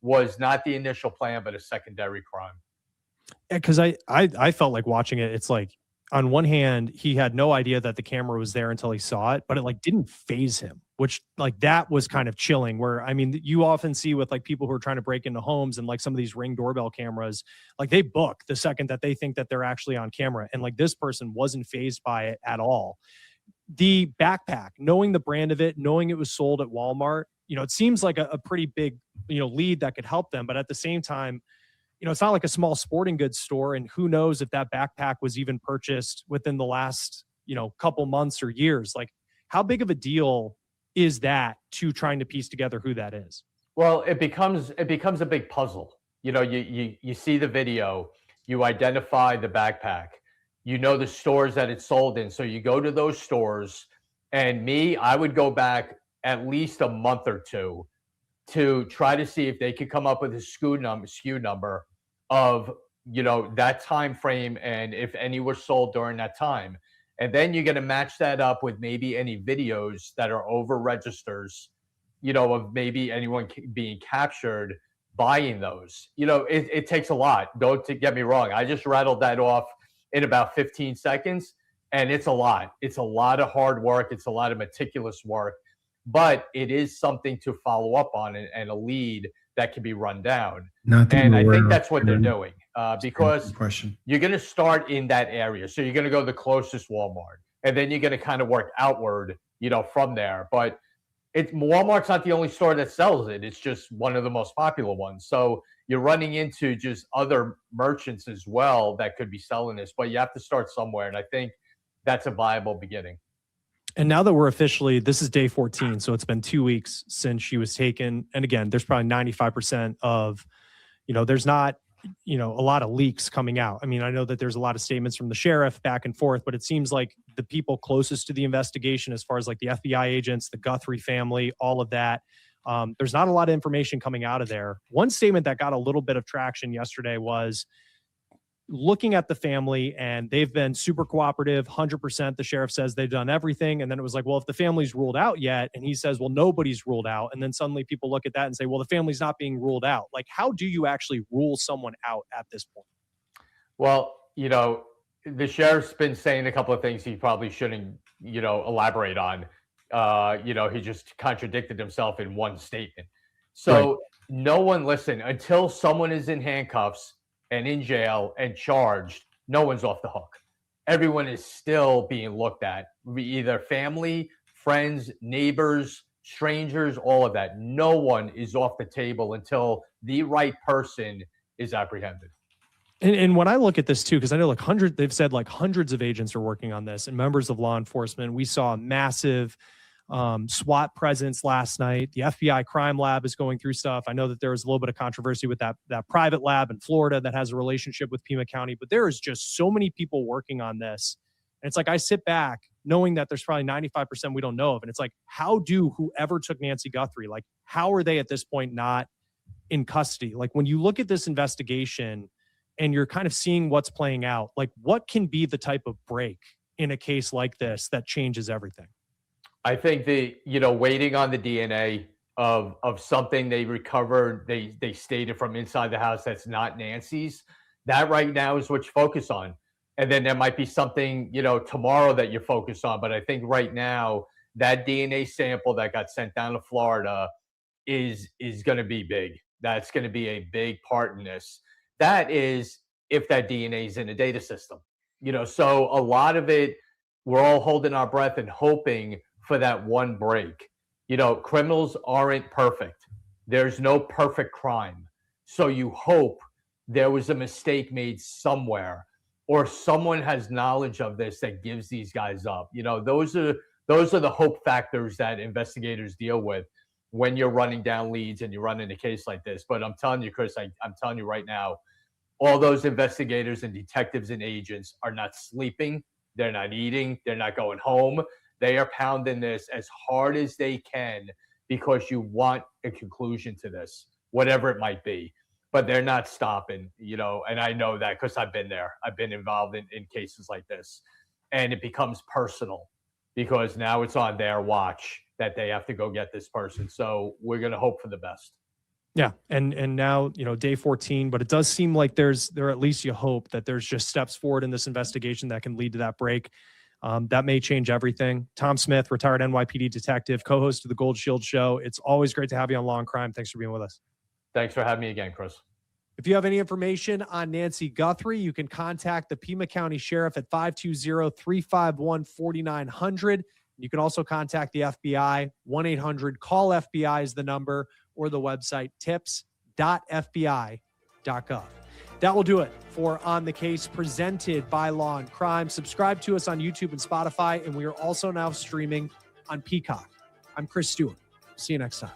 was not the initial plan, but a secondary crime. Because I felt like watching it, it's like, on one hand, he had no idea that the camera was there until he saw it, but it like didn't phase him, which like that was kind of chilling. Where, I mean, you often see with like people who are trying to break into homes and like some of these Ring doorbell cameras, like they book the second that they think that they're actually on camera. And like this person wasn't phased by it at all. The backpack, knowing the brand of it, knowing it was sold at Walmart, it seems like a pretty big, lead that could help them. But at the same time, it's not like a small sporting goods store, and who knows if that backpack was even purchased within the last, couple months or years. Like, how big of a deal is that to trying to piece together who that is? Well, it becomes a big puzzle. You see the video, you identify the backpack, the stores that it's sold in. So you go to those stores, and I would go back at least a month or two to try to see if they could come up with a SKU number of that time frame and if any were sold during that time. And then you're going to match that up with maybe any videos that are over registers, of maybe anyone being captured buying those. It takes a lot. Don't get me wrong. I just rattled that off in about 15 seconds, and it's a lot. It's a lot of hard work. It's a lot of meticulous work. But it is something to follow up on and a lead that can be run down. And I think that's what they're doing because you're going to start in that area. So you're going to go to the closest Walmart, and then you're going to kind of work outward, from there. But Walmart's not the only store that sells it. It's just one of the most popular ones. So you're running into just other merchants as well that could be selling this, but you have to start somewhere. And I think that's a viable beginning. And now that we're officially, this is day 14, so it's been 2 weeks since she was taken. And again, there's probably 95% of, there's not, a lot of leaks coming out. I mean, I know that there's a lot of statements from the sheriff back and forth, but it seems like the people closest to the investigation, as far as like the FBI agents, the Guthrie family, all of that, there's not a lot of information coming out of there. One statement that got a little bit of traction yesterday was looking at the family, and they've been super cooperative, 100%. The sheriff says they've done everything. And then it was like, well, if the family's ruled out yet, and he says, well, nobody's ruled out. And then suddenly people look at that and say, well, the family's not being ruled out. Like, how do you actually rule someone out at this point? Well, the sheriff's been saying a couple of things he probably shouldn't, elaborate on. He just contradicted himself in one statement. So right. No one, listen, until someone is in handcuffs and in jail and charged, no one's off the hook. Everyone is still being looked at, either family, friends, neighbors, strangers, all of that. No one is off the table until the right person is apprehended. And when I look at this too, because I know they've said like hundreds of agents are working on this and members of law enforcement. We saw a massive SWAT presence last night. The FBI crime lab is going through stuff. I know that there was a little bit of controversy with that private lab in Florida that has a relationship with Pima County, but there is just so many people working on this. And it's like, I sit back knowing that there's probably 95% we don't know of. And it's like, how do whoever took Nancy Guthrie, like, how are they at this point not in custody? Like, when you look at this investigation and you're kind of seeing what's playing out, like, what can be the type of break in a case like this that changes everything? I think waiting on the DNA of something they recovered, they stated from inside the house that's not Nancy's, that right now is what you focus on. And then there might be something, tomorrow that you focus on. But I think right now, that DNA sample that got sent down to Florida is going to be big. That's going to be a big part in this. That is, if that DNA is in a data system, so a lot of it, we're all holding our breath and hoping for that one break. Criminals aren't perfect. There's no perfect crime. So you hope there was a mistake made somewhere, or someone has knowledge of this that gives these guys up. Those are the hope factors that investigators deal with when you're running down leads and you're running a case like this. But I'm telling you, Chris, I'm telling you right now, all those investigators and detectives and agents are not sleeping. They're not eating. They're not going home. They are pounding this as hard as they can because you want a conclusion to this, whatever it might be. But they're not stopping, and I know that because I've been there. I've been involved in cases like this. And it becomes personal because now it's on their watch that they have to go get this person. So we're going to hope for the best. Yeah. And now, day 14, but it does seem like there at least you hope that there's just steps forward in this investigation that can lead to that break. That may change everything. Tom Smith, retired NYPD detective, co-host of the Gold Shield Show. It's always great to have you on Law and Crime. Thanks for being with us. Thanks for having me again, Chris. If you have any information on Nancy Guthrie, you can contact the Pima County Sheriff at 520-351-4900. You can also contact the FBI, 1-800-CALL-FBI is the number, or the website tips.fbi.gov. That will do it for On the Case, presented by Law and Crime. Subscribe to us on YouTube and Spotify, and we are also now streaming on Peacock. I'm Chris Stewart. See you next time.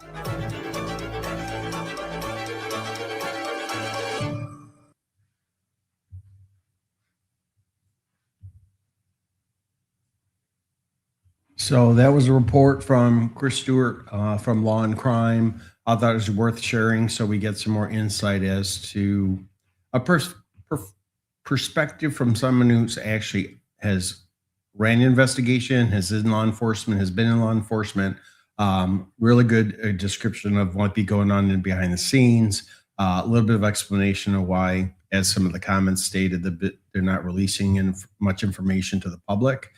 So that was a report from Chris Stewart from Law and Crime. I thought it was worth sharing so we get some more insight as to a perspective from someone who's actually has ran an investigation, has in law enforcement, has been in law enforcement. Really good description of what be going on in behind the scenes. A little bit of explanation of why, as some of the comments stated, they're not releasing much information to the public.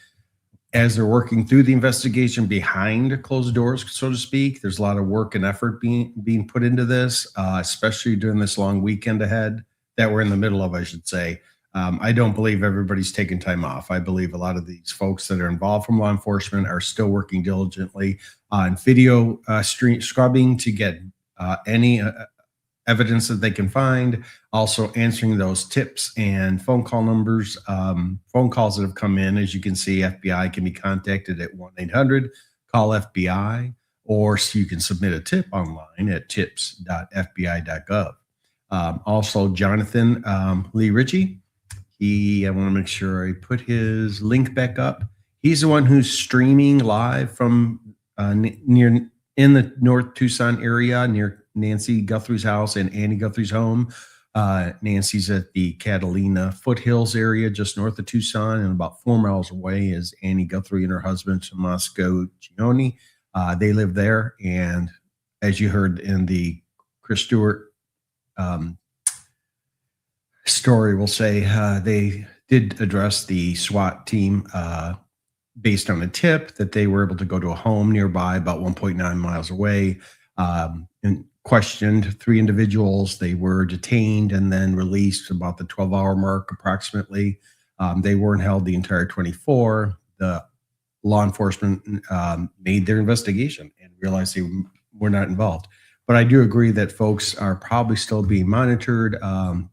As they're working through the investigation behind closed doors, so to speak, there's a lot of work and effort being put into this, especially during this long weekend ahead that we're in the middle of, I should say. I don't believe everybody's taking time off. I believe a lot of these folks that are involved from law enforcement are still working diligently on video scrubbing to get any evidence that they can find, also answering those tips and phone call numbers, phone calls that have come in. As you can see, FBI can be contacted at 1-800-CALL-FBI, or you can submit a tip online at tips.fbi.gov. Also, Jonathan Lee Ritchie, I want to make sure I put his link back up. He's the one who's streaming live from in the North Tucson area near Nancy Guthrie's house and Annie Guthrie's home. Nancy's at the Catalina foothills area just north of Tucson, and about 4 miles away is Annie Guthrie and her husband, Tomasco Gioni. They live there, and as you heard in the Chris Stewart story, we'll say they did address the SWAT team based on a tip that they were able to go to a home nearby about 1.9 miles away and questioned 3 individuals. They were detained and then released about the 12-hour mark approximately. They weren't held the entire 24. The law enforcement made their investigation and realized they were not involved. But I do agree that folks are probably still being monitored,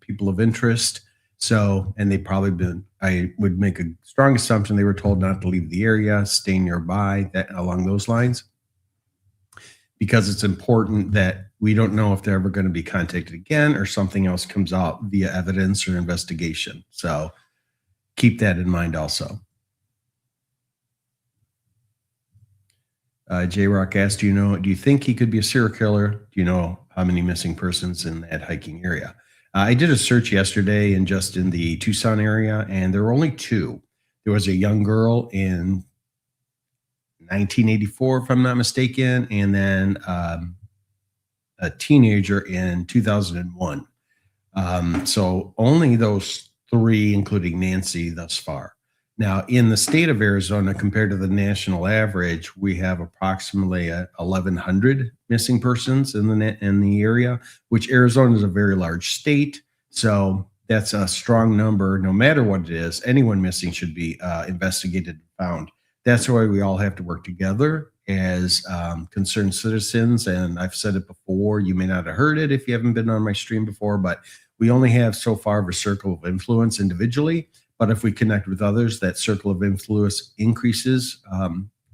people of interest. So, and they probably been, I would make a strong assumption they were told not to leave the area, stay nearby, that along those lines, because it's important that we don't know if they're ever going to be contacted again or something else comes out via evidence or investigation. So keep that in mind also. J Rock asked, do you think he could be a serial killer? Do you know how many missing persons in that hiking area? I did a search yesterday and just in the Tucson area, and there were only 2. There was a young girl in 1984, if I'm not mistaken, and then a teenager in 2001. So only those 3, including Nancy, thus far. Now, in the state of Arizona, compared to the national average, we have approximately 1,100 missing persons in the area, which Arizona is a very large state. So that's a strong number. No matter what it is, anyone missing should be investigated and found. That's why we all have to work together as concerned citizens. And I've said it before, you may not have heard it if you haven't been on my stream before, but we only have so far of a circle of influence individually. But if we connect with others, that circle of influence increases.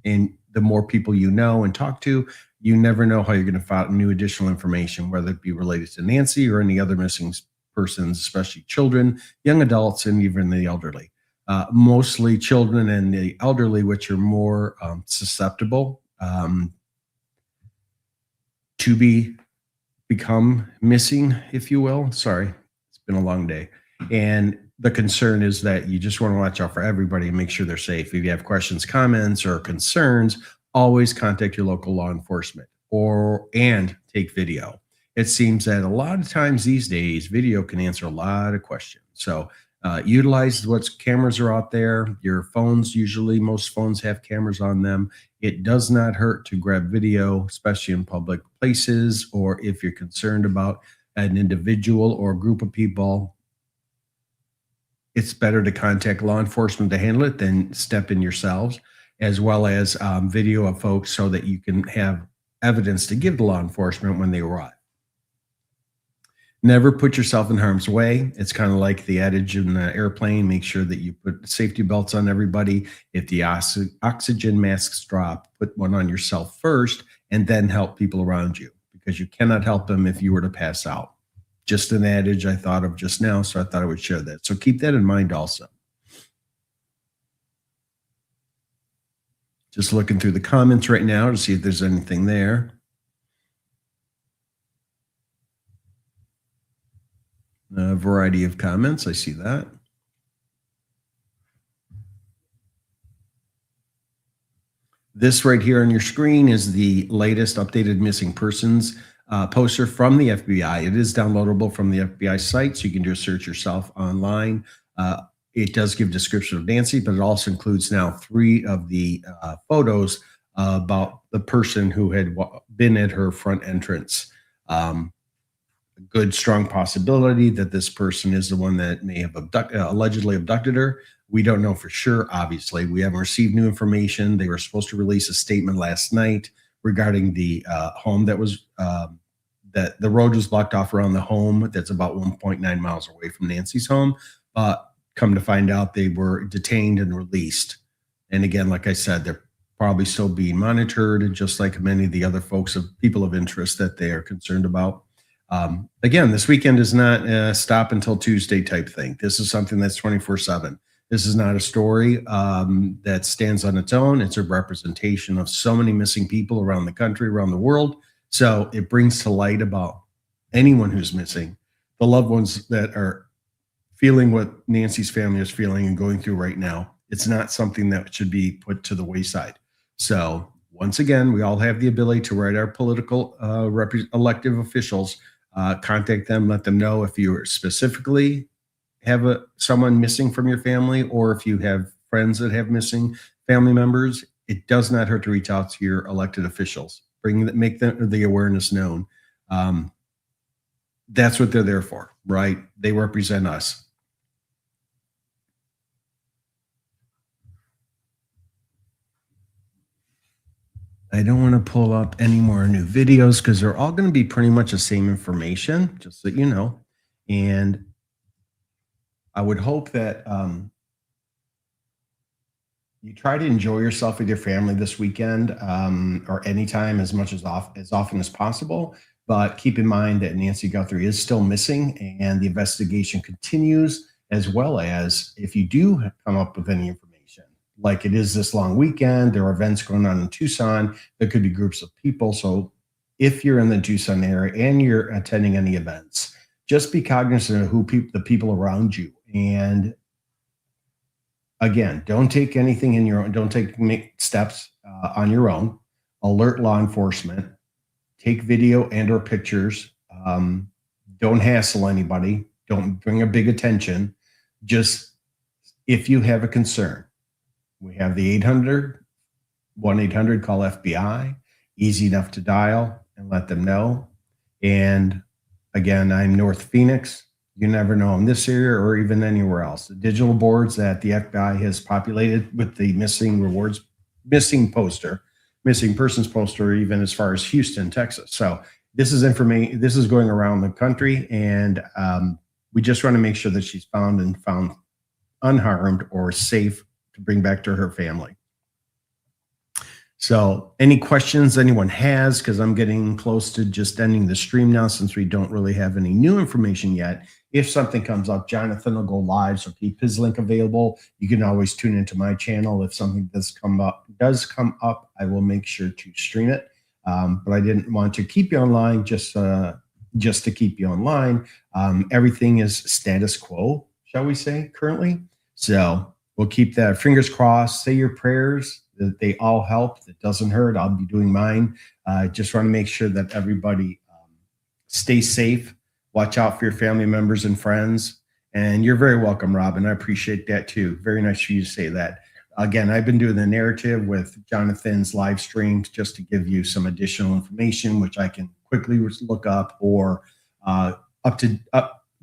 And the more people you know and talk to, you never know how you're going to find new additional information, whether it be related to Nancy or any other missing persons, especially children, young adults, and even the elderly. Mostly children and the elderly, which are more susceptible to become missing, if you will. Sorry, it's been a long day. And the concern is that you just want to watch out for everybody and make sure they're safe. If you have questions, comments, or concerns, always contact your local law enforcement and take video. It seems that a lot of times these days, video can answer a lot of questions. So utilize what cameras are out there. Your phones, usually most phones have cameras on them. It does not hurt to grab video, especially in public places, or if you're concerned about an individual or a group of people. It's better to contact law enforcement to handle it than step in yourselves, as well as video of folks so that you can have evidence to give to law enforcement when they arrive. Never put yourself in harm's way. It's kind of like the adage in the airplane, make sure that you put safety belts on everybody. If the oxygen masks drop, put one on yourself first and then help people around you, because you cannot help them if you were to pass out. Just an adage I thought of just now, so I thought I would share that. So keep that in mind also. Just looking through the comments right now to see if there's anything there. A variety of comments, I see that. This right here on your screen is the latest updated missing persons poster from the FBI. It is downloadable from the FBI site, so you can do a search yourself online. It does give a description of Nancy, but it also includes now 3 of the photos about the person who had been at her front entrance. A good, strong possibility that this person is the one that may have allegedly abducted her. We don't know for sure, obviously. We haven't received new information. They were supposed to release a statement last night regarding the home that was, that the road was blocked off around the home that's about 1.9 miles away from Nancy's home. But come to find out, they were detained and released. And again, like I said, they're probably still being monitored, just like many of the other folks of people of interest that they are concerned about. Again, this weekend is not stop until Tuesday type thing. This is something that's 24/7. This is not a story that stands on its own. It's a representation of so many missing people around the country, around the world. So it brings to light about anyone who's missing, the loved ones that are feeling what Nancy's family is feeling and going through right now. It's not something that should be put to the wayside. So once again, we all have the ability to write our political elective officials, contact them, let them know if you specifically have someone missing from your family, or if you have friends that have missing family members. It does not hurt to reach out to your elected officials. Make the awareness known. That's what they're there for, right? They represent us. I don't want to pull up any more new videos because they're all going to be pretty much the same information, just so you know. And I would hope that you try to enjoy yourself with your family this weekend, or anytime as much as often as possible. But keep in mind that Nancy Guthrie is still missing and the investigation continues, as well as if you do come up with any information, like it is this long weekend, there are events going on in Tucson, there could be groups of people. So if you're in the Tucson area and you're attending any events, just be cognizant of the people around you. And again, don't take anything in your own, make steps on your own. Alert law enforcement, take video and or pictures. Don't hassle anybody. Don't bring a big attention. Just if you have a concern, we have the 1-800 call FBI, easy enough to dial and let them know. And again, I'm North Phoenix. You never know in this area or even anywhere else. The digital boards that the FBI has populated with the missing persons poster, even as far as Houston, Texas. So this is information. This is going around the country, and we just want to make sure that she's found unharmed or safe to bring back to her family. So any questions anyone has, because I'm getting close to just ending the stream now since we don't really have any new information yet. If something comes up, Jonathan will go live, so keep his link available. You can always tune into my channel. If something does come up, I will make sure to stream it. But I didn't want to keep you online just to keep you online. Everything is status quo, shall we say, currently. So we'll keep that fingers crossed. Say your prayers that they all help. It doesn't hurt. I'll be doing mine. Just want to make sure that everybody stays safe. Watch out for your family members and friends. And you're very welcome, Robin. I appreciate that too. Very nice for you to say that. Again, I've been doing the narrative with Jonathan's live streams just to give you some additional information, which I can quickly look up, or up to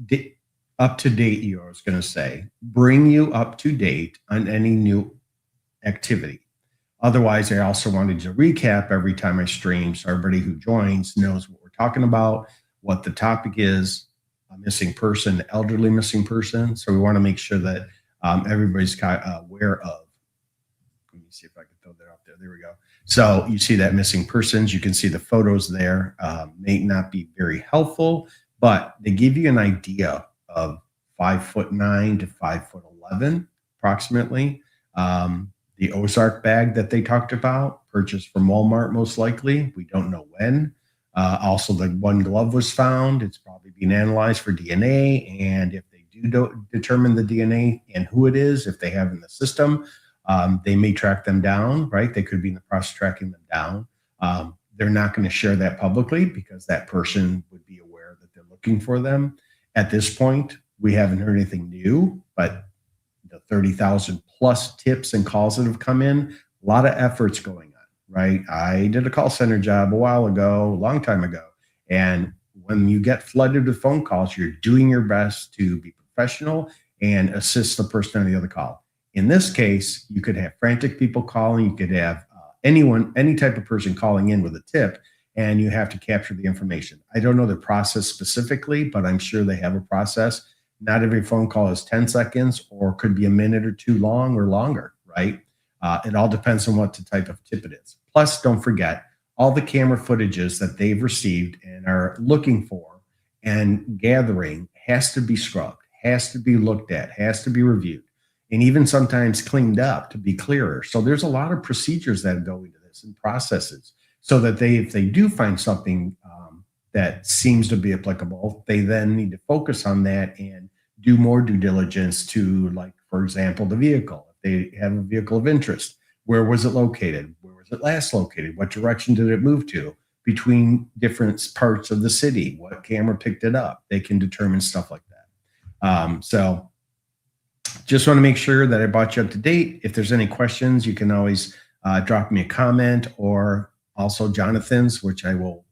date. I was going to say, bring you up to date on any new activity. Otherwise, I also wanted to recap every time I stream so everybody who joins knows what we're talking about, what the topic is, a missing person, elderly missing person. So we want to make sure that everybody's aware of. Let me see if I can throw that up there. There we go. So you see that missing persons. You can see the photos there. May not be very helpful, but they give you an idea of 5'9" to 5'11", approximately. The Ozark bag that they talked about, purchased from Walmart, most likely. We don't know when. Also, the one glove was found. It's probably being analyzed for DNA. And if they do determine the DNA and who it is, if they have in the system, they may track them down, right? They could be in the process of tracking them down. They're not going to share that publicly because that person would be aware that they're looking for them. At this point, we haven't heard anything new, but the 30,000 plus tips and calls that have come in, a lot of efforts going on, right? I did a call center job a long time ago. And when you get flooded with phone calls, you're doing your best to be professional and assist the person on the other call. In this case, you could have frantic people calling. You could have any type of person calling in with a tip, and you have to capture the information. I don't know the process specifically, but I'm sure they have a process. Not every phone call is 10 seconds or could be a minute or two long or longer, right? It all depends on what the type of tip it is. Plus, don't forget, all the camera footages that they've received and are looking for and gathering has to be scrubbed, has to be looked at, has to be reviewed, and even sometimes cleaned up to be clearer. So there's a lot of procedures that go into this and processes so that if they do find something that seems to be applicable, they then need to focus on that and do more due diligence to, like, for example, the vehicle. If they have a vehicle of interest, where was it located? Where was it last located? What direction did it move to? Between different parts of the city, what camera picked it up? They can determine stuff like that. So just want to make sure that I brought you up to date. If there's any questions, you can always drop me a comment, or also Jonathan's, which I will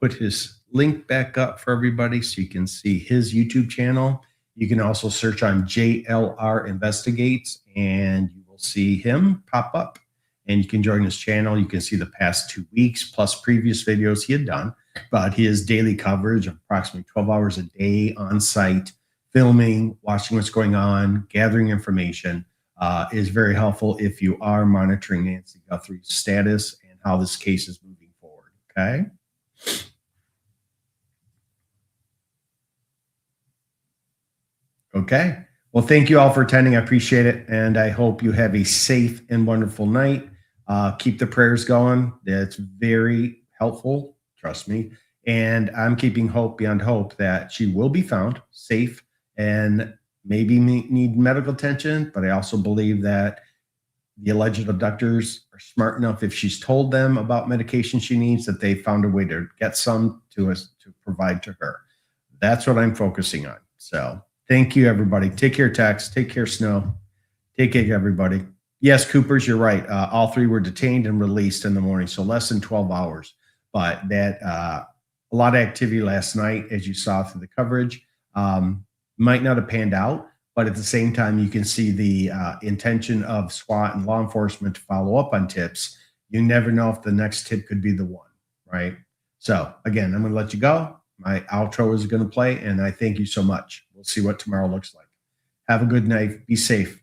put his link back up for everybody so you can see his YouTube channel. You can also search on JLR Investigates and you will see him pop up. and you can join his channel. You can see the past 2 weeks plus previous videos he had done, but his daily coverage of approximately 12 hours a day on site, filming, watching what's going on, gathering information is very helpful if you are monitoring Nancy Guthrie's status and how this case is moving forward. Okay. Okay. Well, thank you all for attending. I appreciate it. And I hope you have a safe and wonderful night. Keep the prayers going. That's very helpful. Trust me. And I'm keeping hope beyond hope that she will be found safe and maybe need medical attention. But I also believe that the alleged abductors are smart enough, if she's told them about medication she needs, that they found a way to get some to us to provide to her. That's what I'm focusing on. So thank you, everybody. Take care, Tex. Take care, Snow. Take care, everybody. Yes, Coopers, you're right. All three were detained and released in the morning, so less than 12 hours. But that a lot of activity last night, as you saw through the coverage, might not have panned out. But at the same time, you can see the intention of SWAT and law enforcement to follow up on tips. You never know if the next tip could be the one, right? So again, I'm going to let you go. My outro is going to play, and I thank you so much. We'll see what tomorrow looks like. Have a good night. Be safe.